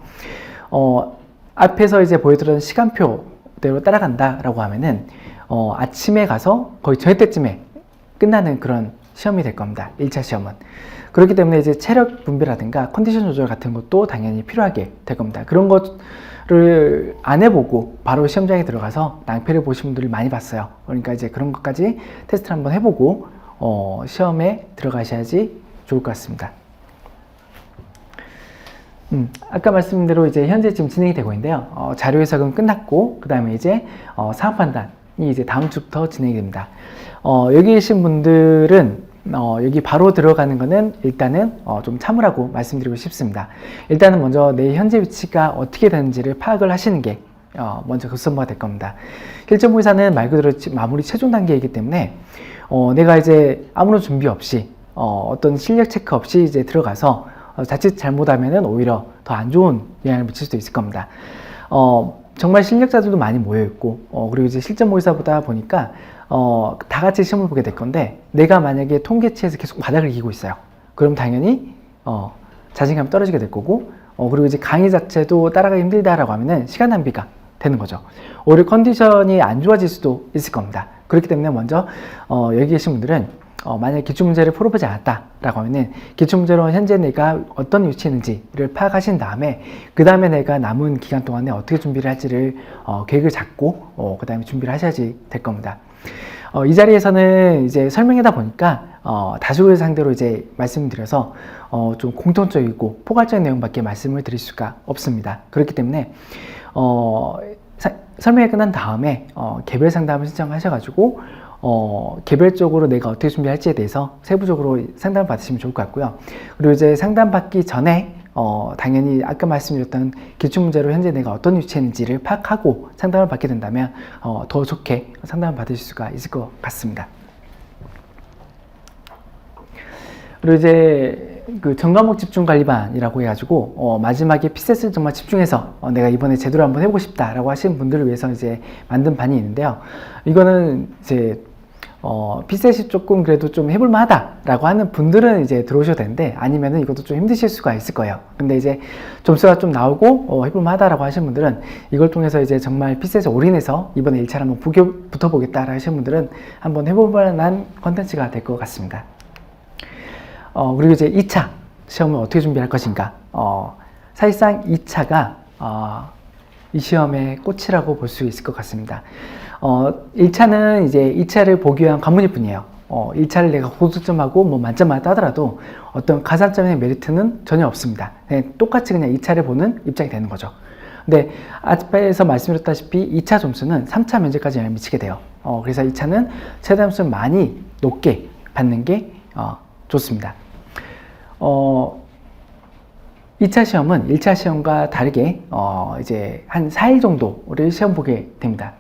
앞에서 이제 보여드렸던 시간표대로 따라간다라고 하면은 아침에 가서 거의 저녁 때쯤에 끝나는 그런 시험이 될 겁니다. 1차 시험은. 그렇기 때문에 이제 체력 분배라든가 컨디션 조절 같은 것도 당연히 필요하게 될 겁니다. 그런 것을 안 해보고 바로 시험장에 들어가서 낭패를 보신 분들을 많이 봤어요. 그러니까 이제 그런 것까지 테스트를 한번 해보고 시험에 들어가셔야지 좋을 것 같습니다. 아까 말씀드린 대로 이제 현재 지금 진행이 되고 있는데요. 자료 해석은 끝났고, 그 다음에 이제 상황 판단이 이제 다음 주부터 진행이 됩니다. 여기 계신 분들은 여기 바로 들어가는 거는 일단은 좀 참으라고 말씀드리고 싶습니다. 일단은 먼저 내 현재 위치가 어떻게 되는지를 파악을 하시는 게 먼저 급선무가 될 겁니다. 실전모의사는 말 그대로 마무리 최종 단계이기 때문에 내가 이제 아무런 준비 없이 어떤 실력 체크 없이 이제 들어가서 자칫 잘못하면은 오히려 더 안 좋은 영향을 미칠 수도 있을 겁니다. 정말 실력자들도 많이 모여있고, 그리고 이제 실전모의사보다 보니까, 다 같이 시험을 보게 될 건데, 내가 만약에 통계치에서 계속 바닥을 이기고 있어요. 그럼 당연히, 자신감이 떨어지게 될 거고, 그리고 이제 강의 자체도 따라가기 힘들다라고 하면은 시간 낭비가 되는 거죠. 오히려 컨디션이 안 좋아질 수도 있을 겁니다. 그렇기 때문에 먼저, 여기 계신 분들은 만약에 기출문제를 풀어보지 않았다라고 하면은 기출문제로 현재 내가 어떤 위치에 있는지를 파악하신 다음에 그 다음에 내가 남은 기간 동안에 어떻게 준비를 할지를 계획을 잡고 그 다음에 준비를 하셔야지 될 겁니다. 이 자리에서는 이제 설명하다 보니까 다수를 상대로 이제 말씀드려서 좀 공통적이고 포괄적인 내용밖에 말씀을 드릴 수가 없습니다. 그렇기 때문에 설명이 끝난 다음에 개별 상담을 신청하셔가지고 개별적으로 내가 어떻게 준비할지에 대해서 세부적으로 상담을 받으시면 좋을 것 같고요. 그리고 이제 상담 받기 전에 당연히 아까 말씀드렸던 기출문제로 현재 내가 어떤 위치에 있는지를 파악하고 상담을 받게 된다면 더 좋게 상담을 받으실 수가 있을 것 같습니다. 그리고 이제 그 전과목 집중관리반이라고 해가지고 마지막에 피셋을 정말 집중해서 내가 이번에 제대로 한번 해보고 싶다라고 하시는 분들을 위해서 이제 만든 반이 있는데요. 이거는 이제 피셋이 조금 그래도 좀 해볼만 하다라고 하는 분들은 이제 들어오셔도 되는데, 아니면은 이것도 좀 힘드실 수가 있을 거예요. 근데 이제 점수가 좀 나오고 해볼만 하다라고 하시는 분들은 이걸 통해서 이제 정말 피셋에 올인해서 이번에 1차를 한번 붙어보겠다라고 하시는 분들은 한번 해볼만한 컨텐츠가 될 것 같습니다. 그리고 이제 2차 시험을 어떻게 준비할 것인가. 사실상 2차가 이 시험의 꽃이라고 볼 수 있을 것 같습니다. 1차는 이제 2차를 보기 위한 관문일 뿐이에요. 1차를 내가 고득점하고 뭐 만점 맞다 하더라도 어떤 가산점의 메리트는 전혀 없습니다. 그냥 똑같이 그냥 2차를 보는 입장이 되는 거죠. 근데 앞에서 말씀드렸다시피 2차 점수는 3차 면제까지 영향을 미치게 돼요. 그래서 2차는 최대 점수를 많이 높게 받는 게 좋습니다. 2차 시험은 1차 시험과 다르게 이제 한 4일 정도를 시험 보게 됩니다.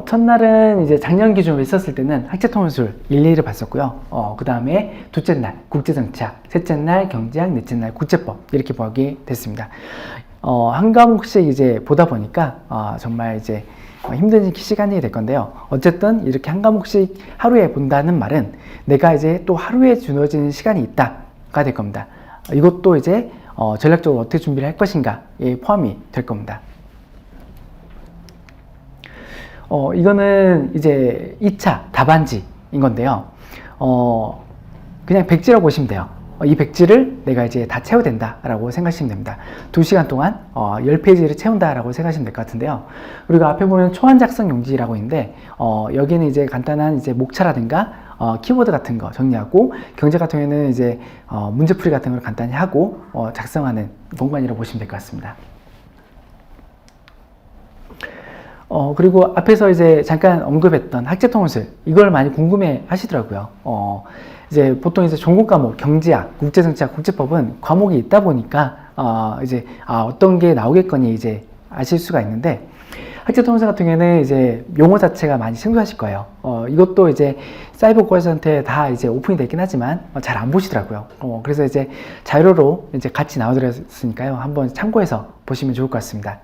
첫날은 이제 작년 기준으로 있었을 때는 학제통합술 1, 2를 봤었고요. 그 다음에 둘째 날 국제정치학, 셋째 날 경제학, 넷째 날 국제법 이렇게 보게 됐습니다. 한 과목씩 이제 보다 보니까 정말 이제 힘든 시간이 될 건데요. 어쨌든 이렇게 한 과목씩 하루에 본다는 말은 내가 이제 또 하루에 주어지는 시간이 있다가 될 겁니다. 이것도 이제 전략적으로 어떻게 준비를 할 것인가에 포함이 될 겁니다. 이거는 이제 2차 답안지인 건데요. 그냥 백지라고 보시면 돼요. 이 백지를 내가 이제 다 채워야 된다라고 생각하시면 됩니다. 2시간 동안 10페이지를 채운다라고 생각하시면 될 것 같은데요. 그리고 앞에 보면 초안 작성 용지라고 있는데 여기는 이제 간단한 이제 목차라든가 키워드 같은 거 정리하고, 경제 같은 경우에는 이제 문제풀이 같은 걸 간단히 하고 작성하는 공간이라고 보시면 될 것 같습니다. 그리고 앞에서 이제 잠깐 언급했던 학제통합술, 이걸 많이 궁금해 하시더라고요. 이제 보통 이제 전공 과목, 경제학, 국제정치학, 국제법은 과목이 있다 보니까, 이제, 어떤 게 나오겠거니 이제 아실 수가 있는데, 학제통합술 같은 경우에는 이제 용어 자체가 많이 생소하실 거예요. 이것도 이제 사이버 고학생한테 다 이제 오픈이 되긴 하지만 잘 안 보시더라고요. 그래서 이제 자료로 이제 같이 나와드렸으니까요. 한번 참고해서 보시면 좋을 것 같습니다.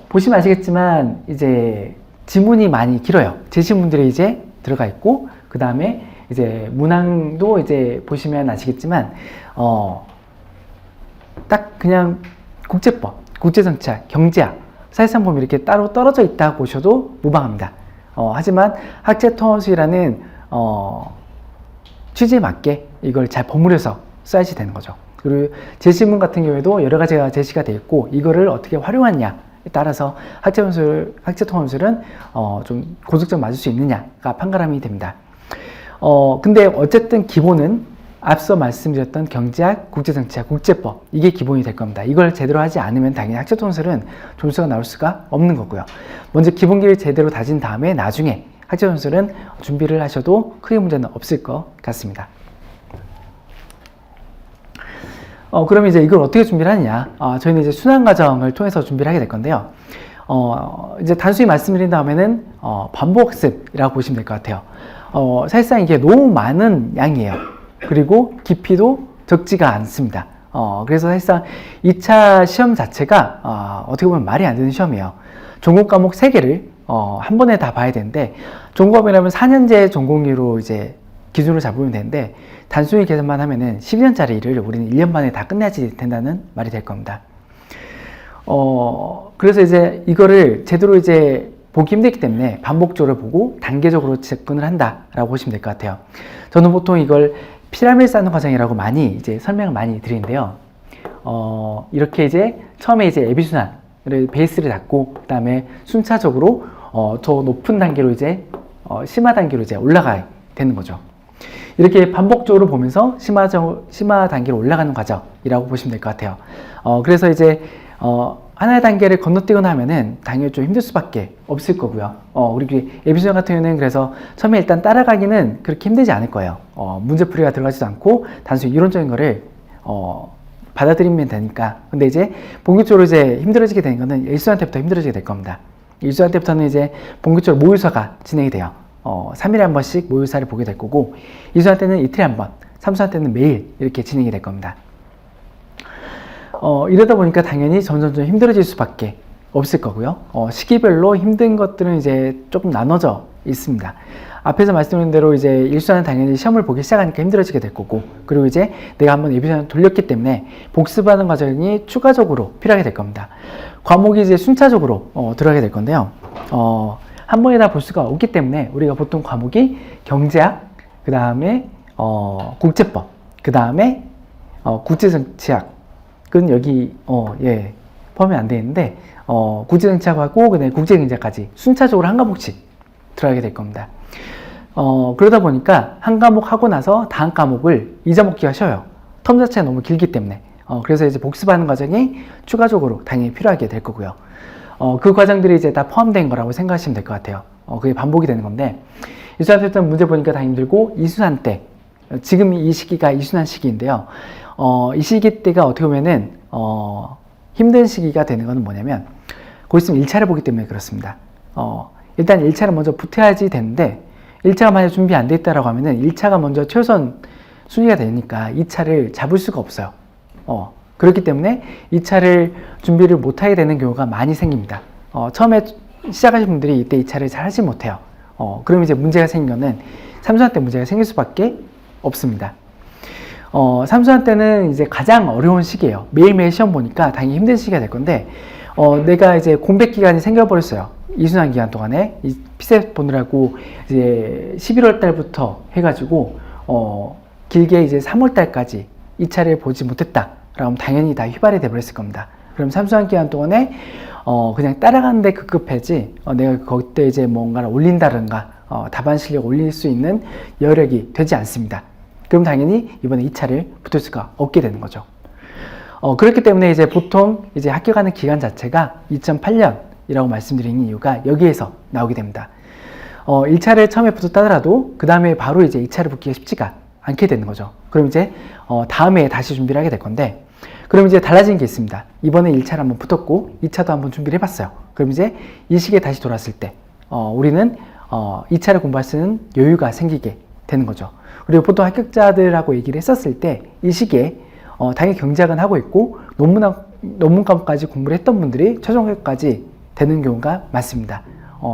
보시면 아시겠지만 이제 지문이 많이 길어요. 제시문들이 이제 들어가 있고, 그 다음에 이제 문항도 이제 보시면 아시겠지만 딱 그냥 국제법, 국제정치학, 경제학 사실상 보면 이렇게 따로 떨어져 있다고 보셔도 무방합니다. 하지만 학제통합술이라는 취지에 맞게 이걸 잘 버무려서 써야지 되는 거죠. 그리고 제시문 같은 경우에도 여러 가지가 제시가 되어 있고, 이거를 어떻게 활용하냐에 따라서 학제통합술은 좀 고득점 맞을 수 있느냐가 판가름이 됩니다. 근데 어쨌든 기본은 앞서 말씀드렸던 경제학, 국제정치학, 국제법, 이게 기본이 될 겁니다. 이걸 제대로 하지 않으면 당연히 학제통합술은 점수가 나올 수가 없는 거고요. 먼저 기본기를 제대로 다진 다음에 나중에 학제통합술은 준비를 하셔도 크게 문제는 없을 것 같습니다. 그럼 이제 이걸 어떻게 준비를 하느냐. 저희는 이제 순환 과정을 통해서 준비를 하게 될 건데요. 이제 단순히 말씀드린 다음에는 반복학습이라고 보시면 될 것 같아요. 사실상 이게 너무 많은 양이에요. 그리고 깊이도 적지가 않습니다. 그래서 사실상 2차 시험 자체가 어떻게 보면 말이 안 되는 시험이에요. 전공 과목 3개를 한 번에 다 봐야 되는데, 전공과목이라면 4년제 전공의로 이제 기준으로 잡으면 되는데, 단순히 계산만 하면은 12년짜리를 우리는 1년 만에 다 끝내야지 된다는 말이 될 겁니다. 그래서 이제 이거를 제대로 이제 보기 힘들기 때문에 반복적으로 보고 단계적으로 접근을 한다라고 보시면 될 것 같아요. 저는 보통 이걸 피라미드 쌓는 과정이라고 많이 이제 설명을 많이 드리는데요. 이렇게 이제 처음에 이제 예비순환을 베이스를 잡고, 그 다음에 순차적으로 더 높은 단계로 이제 심화 단계로 이제 올라가야 되는 거죠. 이렇게 반복적으로 보면서 심화 단계로 올라가는 과정이라고 보시면 될 것 같아요. 그래서 이제 하나의 단계를 건너뛰거나 하면은 당연히 좀 힘들 수밖에 없을 거고요. 우리 예비수련 같은 경우는 그래서 처음에 일단 따라가기는 그렇게 힘들지 않을 거예요. 문제풀이가 들어가지도 않고 단순히 이론적인 거를 받아들이면 되니까. 근데 이제 본격적으로 이제 힘들어지게 되는 거는 1수련 때부터 힘들어지게 될 겁니다. 1수련 때부터는 이제 본격적으로 모의수가 진행이 돼요. 3일에 한 번씩 모의사를 보게 될 거고, 2수련 때는 이틀에 한 번, 3수련 때는 매일 이렇게 진행이 될 겁니다. 이러다 보니까 당연히 점점점 힘들어질 수밖에 없을 거고요. 시기별로 힘든 것들은 이제 조금 나눠져 있습니다. 앞에서 말씀드린 대로 이제 1수련은 당연히 시험을 보기 시작하니까 힘들어지게 될 거고, 그리고 이제 내가 한번 예비수련을 돌렸기 때문에 복습하는 과정이 추가적으로 필요하게 될 겁니다. 과목이 이제 순차적으로 들어가게 될 건데요. 한 번에 다 볼 수가 없기 때문에 우리가 보통 과목이 경제학, 그 다음에 국제법, 그 다음에 국제정치학은 여기 포함이 안 되어 있는데 국제정치학하고 그다음에 국제경제까지 순차적으로 한 과목씩 들어가게 될 겁니다. 그러다 보니까 한 과목 하고 나서 다음 과목을 잊어먹기가 쉬워요. 텀 자체가 너무 길기 때문에. 그래서 이제 복습하는 과정이 추가적으로 당연히 필요하게 될 거고요. 그 과정들이 이제 다 포함된 거라고 생각하시면 될 것 같아요. 그게 반복이 되는 건데, 1수련 때 문제 보니까 다 힘들고, 2수련 때, 지금 이 시기가 2수련 시기인데요. 이 시기 때가 어떻게 보면은, 힘든 시기가 되는 건 뭐냐면, 곧 있으면 1차를 보기 때문에 그렇습니다. 일단 1차를 먼저 붙어야지 되는데, 1차가 만약 준비 안 돼 있다라고 하면은, 1차가 먼저 최우선 순위가 되니까 2차를 잡을 수가 없어요. 그렇기 때문에 2차를 준비를 못하게 되는 경우가 많이 생깁니다. 처음에 시작하신 분들이 이때 2차를 잘 하지 못해요. 그럼 이제 문제가 생긴 거는 3수련 때 문제가 생길 수밖에 없습니다. 3수련 때는 이제 가장 어려운 시기예요. 매일매일 시험 보니까 당연히 힘든 시기가 될 건데, 내가 이제 공백 기간이 생겨버렸어요. 2수련 기간 동안에 이 피셋 보느라고 이제 11월 달부터 해가지고 길게 이제 3월 달까지 2차를 보지 못했다. 그럼 당연히 다 휘발이 돼버렸을 겁니다. 그럼 3수련 기간 동안에 그냥 따라가는데 급급해지 내가 그때 이제 뭔가를 올린다든가 답안 실력 올릴 수 있는 여력이 되지 않습니다. 그럼 당연히 이번에 2차를 붙을 수가 없게 되는 거죠. 그렇기 때문에 이제 보통 이제 합격하는 기간 자체가 2008년이라고 말씀드리는 이유가 여기에서 나오게 됩니다. 1차를 처음에 붙었다더라도 그 다음에 바로 이제 2차를 붙기가 쉽지가 않게 되는 거죠. 그럼 이제 다음에 다시 준비를 하게 될 건데, 그럼 이제 달라진 게 있습니다. 이번에 1차를 한번 붙었고 2차도 한번 준비를 해봤어요. 그럼 이제 이 시기에 다시 돌아왔을 때 우리는 2차를 공부할 수 있는 여유가 생기게 되는 거죠. 그리고 보통 합격자들하고 얘기를 했었을 때 이 시기에 당연히 경제학은 하고 있고 논문 과목까지 공부를 했던 분들이 최종 합격까지 되는 경우가 많습니다.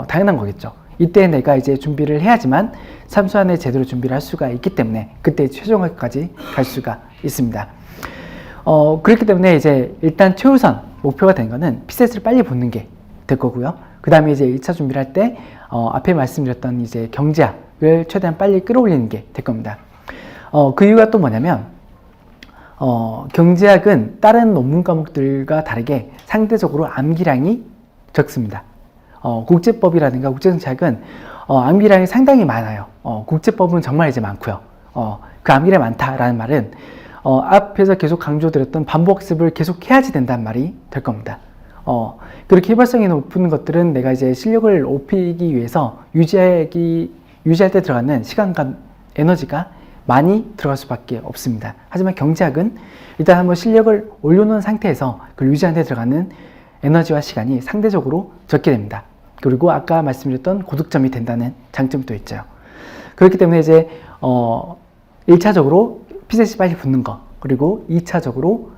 당연한 거겠죠. 이때 내가 이제 준비를 해야지만 3수련에 제대로 준비를 할 수가 있기 때문에 그때 최종 합격까지 갈 수가 있습니다. 그렇기 때문에 이제 일단 최우선 목표가 된 거는 피셋을 빨리 붙는 게 될 거고요. 그 다음에 이제 2차 준비를 할 때 앞에 말씀드렸던 이제 경제학을 최대한 빨리 끌어올리는 게 될 겁니다. 그 이유가 또 뭐냐면 경제학은 다른 논문 과목들과 다르게 상대적으로 암기량이 적습니다. 국제법이라든가 국제정치학은 암기량이 상당히 많아요. 국제법은 정말 이제 많고요. 그 암기량이 많다라는 말은 앞에서 계속 강조드렸던 반복습을 계속 해야지 된다는 말이 될 겁니다. 그렇게 해발성이 높은 것들은 내가 이제 실력을 높이기 위해서 유지할 때 들어가는 시간과 에너지가 많이 들어갈 수밖에 없습니다. 하지만 경제학은 일단 한번 실력을 올려놓은 상태에서 그걸 유지하는 데 들어가는 에너지와 시간이 상대적으로 적게 됩니다. 그리고 아까 말씀드렸던 고득점이 된다는 장점도 있죠. 그렇기 때문에 이제 1차적으로 피셋이 빨리 붙는 거, 그리고 2차적으로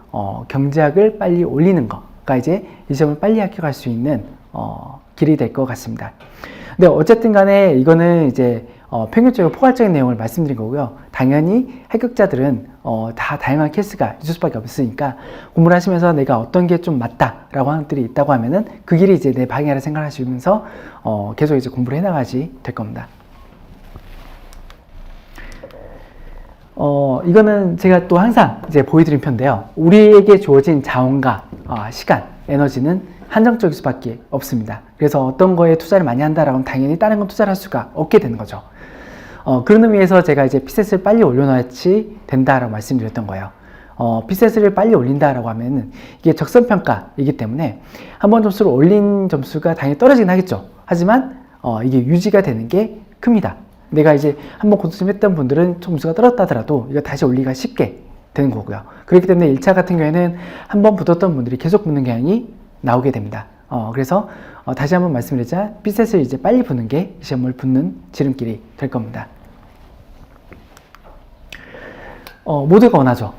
경제학을 빨리 올리는 거가 이제 이 시험을 빨리 합격할 수 있는 길이 될 것 같습니다. 근데 어쨌든 간에 이거는 이제 평균적이고 포괄적인 내용을 말씀드린 거고요. 당연히 합격자들은 다 다양한 케이스가 있을 수밖에 없으니까 공부를 하시면서 내가 어떤 게 좀 맞다라고 하는 것들이 있다고 하면은 그 길이 이제 내 방향을 생각하시면서 계속 이제 공부를 해나가지 될 겁니다. 이거는 제가 또 항상 이제 보여드린 편인데요. 우리에게 주어진 자원과 시간, 에너지는 한정적일 수밖에 없습니다. 그래서 어떤 거에 투자를 많이 한다라고 하면 당연히 다른 건 투자를 할 수가 없게 되는 거죠. 그런 의미에서 제가 이제 피셋을 빨리 올려놔야지 된다라고 말씀드렸던 거예요. 피셋을 빨리 올린다라고 하면은 이게 적선평가이기 때문에 한번 점수를 올린 점수가 당연히 떨어지긴 하겠죠. 하지만 이게 유지가 되는 게 큽니다. 내가 이제 한번 고점했던 분들은 점수가 떨어졌다 하더라도 이거 다시 올리기가 쉽게 되는 거고요. 그렇기 때문에 1차 같은 경우에는 한번 붙었던 분들이 계속 붙는 경향이 나오게 됩니다. 그래서 다시 한번 말씀드리자 피셋을 이제 빨리 붙는 게 시험을 붙는 지름길이 될 겁니다. 모두가 원하죠.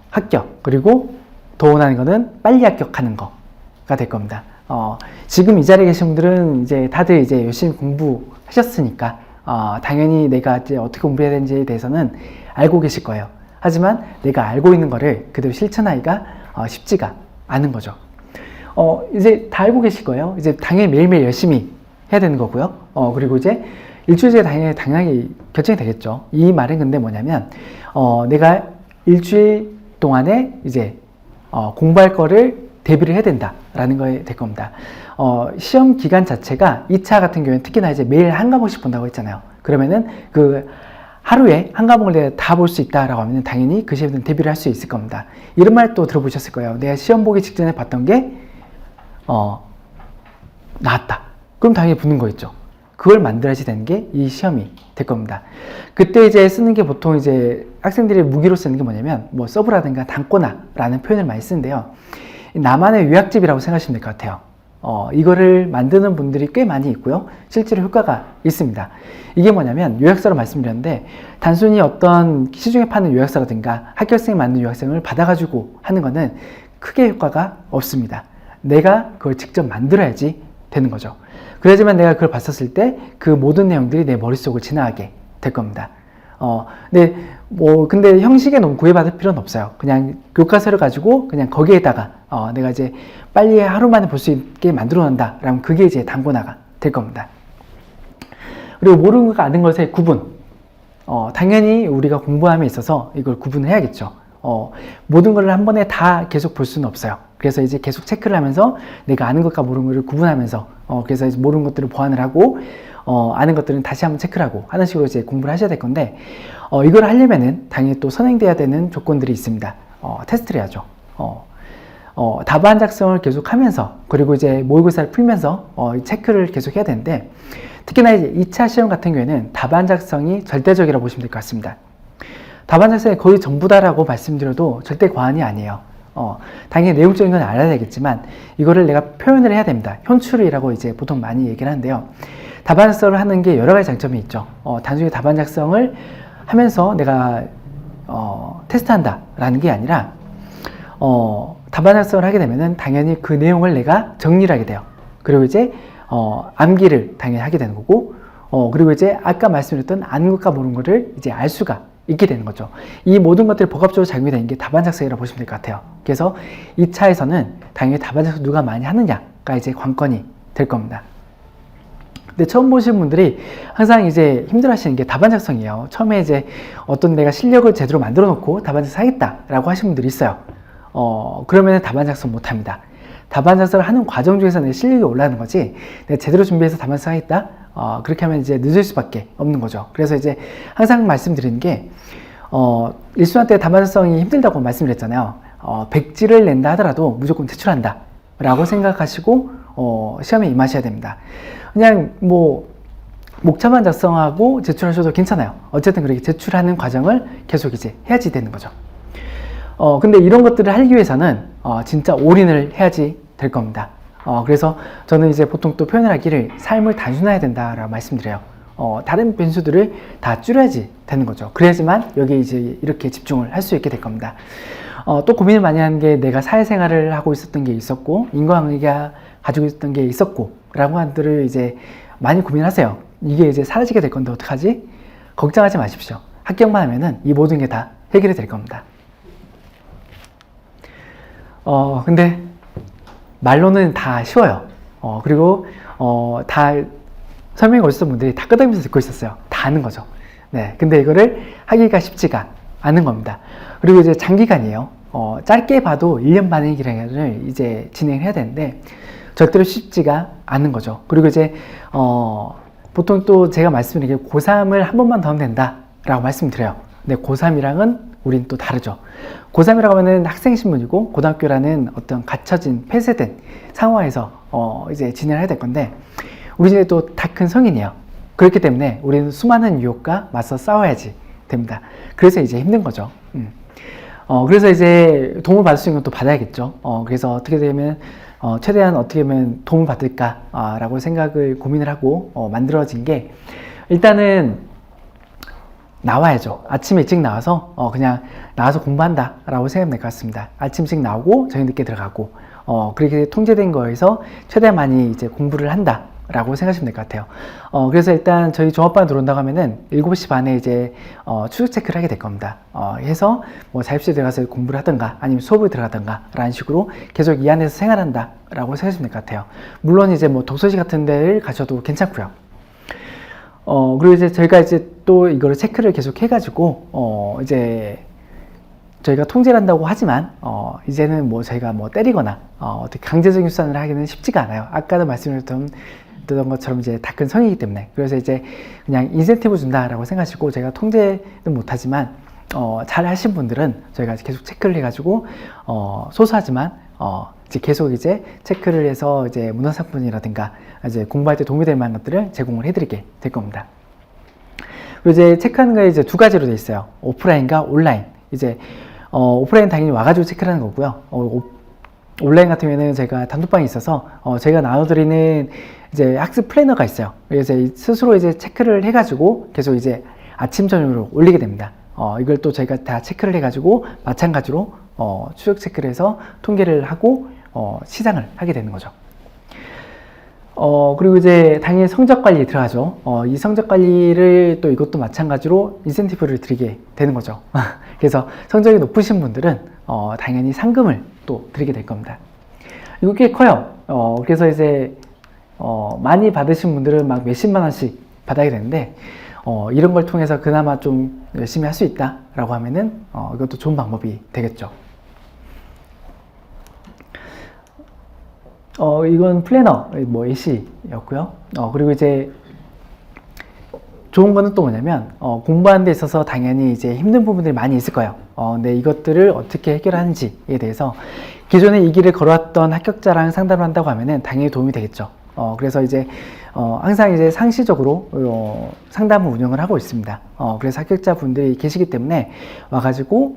합격. 그리고 더 원하는 거는 빨리 합격하는 거가 될 겁니다. 지금 이 자리에 계신 분들은 이제 다들 이제 열심히 공부하셨으니까 당연히 내가 이제 어떻게 공부해야 되는지에 대해서는 알고 계실 거예요. 하지만 내가 알고 있는 거를 그대로 실천하기가 쉽지가 않은 거죠. 이제 다 알고 계실 거예요. 이제 당연히 매일매일 열심히 해야 되는 거고요. 그리고 이제 일주일째 당연히 결정이 되겠죠. 이 말은 근데 뭐냐면, 내가 일주일 동안에 이제, 공부할 거를 대비를 해야 된다라는 거에 될 겁니다. 시험 기간 자체가 2차 같은 경우에는 특히나 이제 매일 한 과목씩 본다고 했잖아요. 그러면은 그 하루에 한 과목을 내가 다 볼 수 있다라고 하면 당연히 그 시험은 대비를 할 수 있을 겁니다. 이런 말 또 들어보셨을 거예요. 내가 시험 보기 직전에 봤던 게, 나왔다. 그럼 당연히 붙는 거 있죠. 그걸 만들어야지 되는 게 이 시험이 될 겁니다. 그때 이제 쓰는 게 보통 이제 학생들이 무기로 쓰는 게 뭐냐면 뭐 서브라든가 단꼬나라는 표현을 많이 쓰는데요. 나만의 요약집이라고 생각하시면 될 것 같아요. 이거를 만드는 분들이 꽤 많이 있고요. 실제로 효과가 있습니다. 이게 뭐냐면 요약서로 말씀드렸는데 단순히 어떤 시중에 파는 요약서라든가 학교생이 만든 요약서를 받아가지고 하는 거는 크게 효과가 없습니다. 내가 그걸 직접 만들어야지 되는 거죠. 그래야지만 내가 그걸 봤었을 때 그 모든 내용들이 내 머릿속을 지나가게 될 겁니다. 근데 형식에 너무 구애받을 필요는 없어요. 그냥 교과서를 가지고 그냥 거기에다가 내가 이제 빨리 하루 만에 볼 수 있게 만들어 놓는다. 그러면 그게 이제 단권화가 될 겁니다. 그리고 모르는 것과 아는 것의 구분. 당연히 우리가 공부함에 있어서 이걸 구분을 해야겠죠. 모든 걸 한 번에 다 계속 볼 수는 없어요. 그래서 이제 계속 체크를 하면서 내가 아는 것과 모르는 것을 구분하면서 그래서 이제 모르는 것들을 보완을 하고 아는 것들은 다시 한번 체크를 하고 하는 식으로 이제 공부를 하셔야 될 건데 이걸 하려면은 당연히 또 선행돼야 되는 조건들이 있습니다. 테스트를 해야죠. 답안 작성을 계속 하면서 그리고 이제 모의고사를 풀면서 체크를 계속 해야 되는데 특히나 이제 2차 시험 같은 경우에는 답안 작성이 절대적이라고 보시면 될 것 같습니다. 답안 작성이 거의 전부다라고 말씀드려도 절대 과언이 아니에요. 당연히 내용적인 건 알아야 되겠지만 이거를 내가 표현을 해야 됩니다. 현출이라고 이제 보통 많이 얘기를 하는데요. 답안 작성을 하는 게 여러 가지 장점이 있죠. 단순히 답안 작성을 하면서 내가 테스트한다 라는 게 아니라 답안 작성을 하게 되면은 당연히 그 내용을 내가 정리를 하게 돼요. 그리고 이제 암기를 당연히 하게 되는 거고 그리고 이제 아까 말씀드렸던 아는 것과 모르는 것을 이제 알 수가 있게 되는 거죠. 이 모든 것들이 복합적으로 작용이 되는 게 답안 작성이라고 보시면 될 것 같아요. 그래서 2차에서는 당연히 답안 작성 누가 많이 하느냐가 이제 관건이 될 겁니다. 근데 처음 보시는 분들이 항상 이제 힘들어 하시는 게 답안 작성이에요. 처음에 이제 어떤 내가 실력을 제대로 만들어 놓고 답안 작성 하겠다라고 하시는 분들이 있어요. 그러면 답안 작성 못 합니다. 답안 작성을 하는 과정 중에서 내 실력이 올라가는 거지 내가 제대로 준비해서 답안 작성 하겠다? 그렇게 하면 이제 늦을 수밖에 없는 거죠. 그래서 이제 항상 말씀드리는 게 일순환 때 답안 작성이 힘들다고 말씀드렸잖아요. 백지를 낸다 하더라도 무조건 제출한다 라고 생각하시고 시험에 임하셔야 됩니다. 그냥 뭐 목차만 작성하고 제출하셔도 괜찮아요. 어쨌든 그렇게 제출하는 과정을 계속 이제 해야지 되는 거죠. 근데 이런 것들을 하기 위해서는 진짜 올인을 해야지 될 겁니다. 그래서 저는 이제 보통 또 표현을 하기를 삶을 단순화해야 된다라고 말씀드려요. 다른 변수들을 다 줄여야지 되는 거죠. 그래야지만 여기 이제 이렇게 집중을 할 수 있게 될 겁니다. 또 고민을 많이 하는 게 내가 사회생활을 하고 있었던 게 있었고 인과관계가 가지고 있었던 게 있었고 라고 한 들을 이제 많이 고민하세요. 이게 이제 사라지게 될 건데 어떡하지? 걱정하지 마십시오. 합격만 하면은 이 모든 게 다 해결이 될 겁니다. 근데 말로는 다 쉬워요. 그리고 다 설명이 오셨던 분들이 다 끄덕이면서 듣고 있었어요. 다 아는 거죠. 네, 근데 이거를 하기가 쉽지가 않은 겁니다. 그리고 이제 장기간이에요. 짧게 봐도 1년 반의 기간을 이제 진행해야 되는데 절대로 쉽지가 않은 거죠. 그리고 이제 보통 또 제가 말씀드린 게 고3을 한 번만 더 하면 된다라고 말씀드려요. 근데 고3이랑은 우린 또 다르죠. 고3이라고 하면은 학생 신분이고 고등학교라는 어떤 갇혀진 폐쇄된 상황에서 이제 진행을 해야 될 건데, 우리 이제 또 다 큰 성인이에요. 그렇기 때문에 우리는 수많은 유혹과 맞서 싸워야지 됩니다. 그래서 이제 힘든 거죠. 그래서 이제 도움을 받을 수 있는 건 또 받아야겠죠. 그래서 어떻게 되면 최대한 어떻게 하면 도움을 받을까라고 생각을 고민을 하고 만들어진 게, 일단은 나와야죠. 아침에 일찍 나와서 그냥 나와서 공부한다 라고 생각하면 될 것 같습니다. 아침 일찍 나오고 저녁 늦게 들어가고 그렇게 통제된 거에서 최대한 많이 이제 공부를 한다 라고 생각하시면 될 것 같아요. 그래서 일단 저희 종합반 들어온다고 하면은 7시 반에 이제 추적 체크를 하게 될 겁니다. 해서 뭐 자습실에 들어가서 공부를 하든가 아니면 수업을 들어가든가 라는 식으로 계속 이 안에서 생활한다 라고 생각하시면 될 것 같아요. 물론 이제 뭐 독서실 같은 데를 가셔도 괜찮고요. 그리고 이제 저희가 이제 또 이거를 체크를 계속 해가지고 이제 저희가 통제를 한다고 하지만 이제는 뭐 저희가 뭐 때리거나 어떻게 강제적인 수단을 하기는 쉽지가 않아요. 아까도 말씀드렸던 것처럼 이제 다 큰 성이기 때문에. 그래서 이제 그냥 인센티브 준다라고 생각하시고, 제가 통제는 못하지만 잘 하신 분들은 저희가 계속 체크를 해가지고 소소하지만 이제 계속 이제 체크를 해서 이제 문화상품이라든가 이제 공부할 때 도움이 될 만한 것들을 제공을 해드리게 될 겁니다. 그리고 이제 체크하는 게 이제 두 가지로 되어 있어요. 오프라인과 온라인. 이제 오프라인 당연히 와가지고 체크를 하는 거고요. 온라인 같은 경우에는 제가 단톡방이 있어서 제가 나눠드리는 이제 학습 플래너가 있어요. 그래서 스스로 이제 체크를 해가지고 계속 이제 아침 저녁으로 올리게 됩니다. 이걸 또 저희가 다 체크를 해가지고 마찬가지로 추적 체크를 해서 통계를 하고 시상을 하게 되는 거죠. 그리고 이제 당연히 성적 관리에 들어가죠. 이 성적 관리를 또 이것도 마찬가지로 인센티브를 드리게 되는 거죠. 그래서 성적이 높으신 분들은 당연히 상금을 또 드리게 될 겁니다. 이거 꽤 커요. 그래서 이제 많이 받으신 분들은 막 몇십만 원씩 받아야 되는데, 이런 걸 통해서 그나마 좀 열심히 할 수 있다라고 하면은 이것도 좋은 방법이 되겠죠. 이건 플래너, 뭐 예시였고요. 그리고 이제 좋은 거는 또 뭐냐면 공부하는 데 있어서 당연히 이제 힘든 부분들이 많이 있을 거예요. 근데 이것들을 어떻게 해결하는지에 대해서 기존에 이 길을 걸어왔던 합격자랑 상담을 한다고 하면은 당연히 도움이 되겠죠. 그래서 이제 항상 이제 상시적으로 상담을 운영을 하고 있습니다. 그래서 합격자분들이 계시기 때문에 와가지고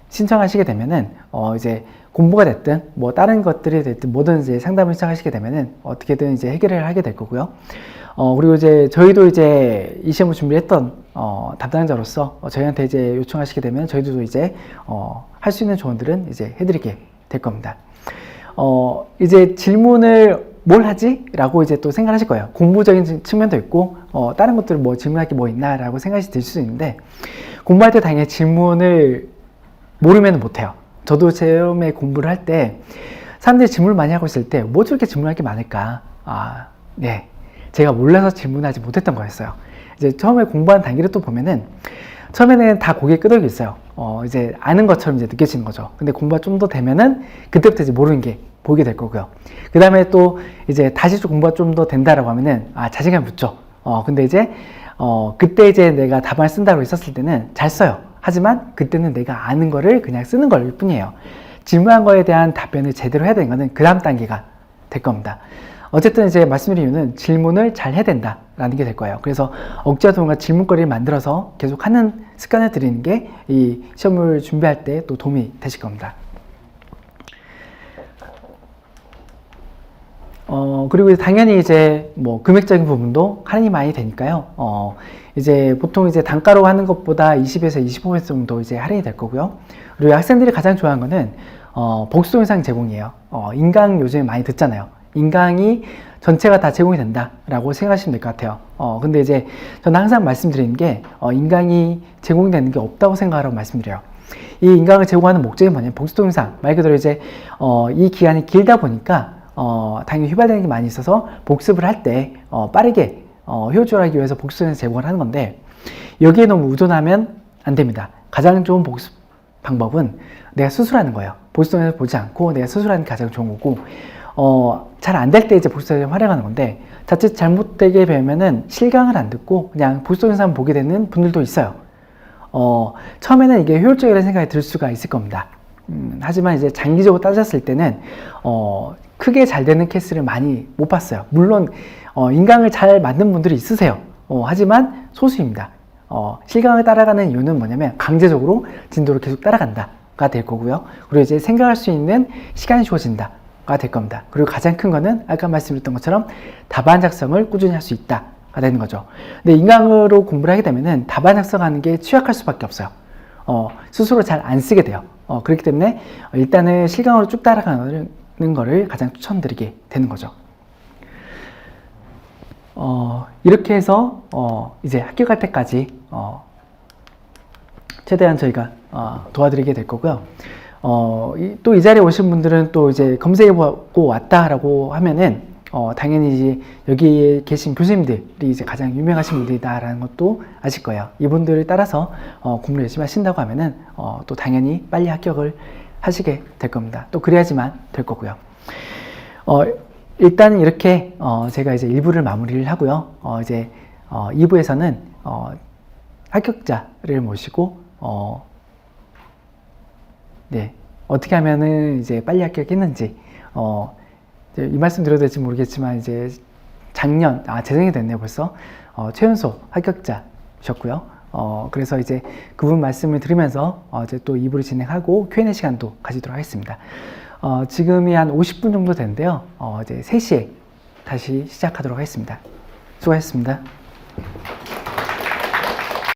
신청하시게 되면은 이제 공부가 됐든 뭐 다른 것들이 됐든 뭐든 이제 상담을 시작하시게 되면은 어떻게든 이제 해결을 하게 될 거고요. 그리고 이제 저희도 이제 이 시험을 준비했던 담당자로서 저희한테 이제 요청하시게 되면 저희도 이제 할 수 있는 조언들은 이제 해드리게 될 겁니다. 이제 질문을 뭘 하지? 라고 이제 또 생각하실 거예요. 공부적인 측면도 있고 다른 것들 뭐 질문할 게 뭐 있나 라고 생각이 들 수 있는데, 공부할 때 당연히 질문을 모르면 못해요. 저도 처음에 공부를 할 때 사람들이 질문을 많이 하고 있을 때 뭐 저렇게 질문할 게 많을까? 네. 제가 몰라서 질문하지 못했던 거였어요. 이제 처음에 공부한 단계를 또 보면은 처음에는 다 고개 끄덕이 있어요. 이제 아는 것처럼 이제 느껴지는 거죠. 근데 공부가 좀 더 되면은 그때부터 이제 모르는 게 보이게 될 거고요. 그 다음에 또 이제 다시 공부가 좀 더 된다라고 하면은 자신감이 붙죠. 근데 이제 그때 이제 내가 답안을 쓴다고 했었을 때는 잘 써요. 하지만 그때는 내가 아는 거를 그냥 쓰는 걸 뿐이에요. 질문한 거에 대한 답변을 제대로 해야 되는 거는 그 다음 단계가 될 겁니다. 어쨌든 이제 말씀드린 이유는 질문을 잘 해야 된다라는 게 될 거예요. 그래서 억지와 뭔가 질문거리를 만들어서 계속 하는 습관을 들이는 게 이 시험을 준비할 때 또 도움이 되실 겁니다. 그리고 당연히 이제 뭐 금액적인 부분도 할인이 많이 되니까요. 이제 보통 이제 단가로 하는 것보다 20에서 25% 정도 이제 할인이 될 거고요. 그리고 학생들이 가장 좋아하는 거는 복수 동영상 제공이에요. 인강 요즘에 많이 듣잖아요. 인강이 전체가 다 제공이 된다라고 생각하시면 될 것 같아요. 근데 이제 저는 항상 말씀드리는 게 인강이 제공되는 게 없다고 생각하라고 말씀드려요. 이 인강을 제공하는 목적이 뭐냐면 복수 동영상, 말 그대로 이제 이 기간이 길다 보니까 당연히 휘발되는 게 많이 있어서 복습을 할 때 빠르게 효율적으로 위해서 복수 동영상 제공을 하는 건데, 여기에 너무 의존하면 안 됩니다. 가장 좋은 복습 방법은 내가 스스로 하는 거예요. 복수 동영상을 보지 않고 내가 스스로 하는 게 가장 좋은 거고, 잘 안 될 때 이제 보수자를 활용하는 건데, 자칫 잘못되게 배우면은 실강을 안 듣고 그냥 보수 영상 보게 되는 분들도 있어요. 처음에는 이게 효율적이라는 생각이 들 수가 있을 겁니다. 하지만 이제 장기적으로 따졌을 때는, 크게 잘 되는 케이스를 많이 못 봤어요. 물론, 인강을 잘 만든 분들이 있으세요. 하지만 소수입니다. 실강을 따라가는 이유는 뭐냐면 강제적으로 진도를 계속 따라간다가 될 거고요. 그리고 이제 생각할 수 있는 시간이 주어진다가 될 겁니다. 그리고 가장 큰 거는 아까 말씀드렸던 것처럼 답안 작성을 꾸준히 할 수 있다가 되는 거죠. 근데 인강으로 공부를 하게 되면은 답안 작성하는 게 취약할 수밖에 없어요. 스스로 잘 안 쓰게 돼요. 그렇기 때문에 일단은 실강으로 쭉 따라가는 거를 가장 추천드리게 되는 거죠. 이렇게 해서 이제 학교 갈 때까지 최대한 저희가 도와드리게 될 거고요. 또 이 자리에 오신 분들은 또 이제 검색해보고 왔다라고 하면은 당연히 이제 여기 계신 교수님들이 이제 가장 유명하신 분들이다라는 것도 아실 거예요. 이분들을 따라서 공부를 열심히 하신다고 하면은 또 당연히 빨리 합격을 하시게 될 겁니다. 또 그래야지만 될 거고요. 일단 이렇게 제가 이제 1부를 마무리를 하고요. 이제 2부에서는 합격자를 모시고 네, 어떻게 하면은 이제 빨리 합격했는지 이 말씀 드려도 될지 모르겠지만 이제 작년 재작년이 됐네요 벌써. 최연소 합격자셨고요. 그래서 이제 그분 말씀을 들으면서 이제 또 2부를 진행하고 Q&A 시간도 가지도록 하겠습니다. 지금이 한 50분 정도 됐는데요. 이제 3시에 다시 시작하도록 하겠습니다. 수고하셨습니다.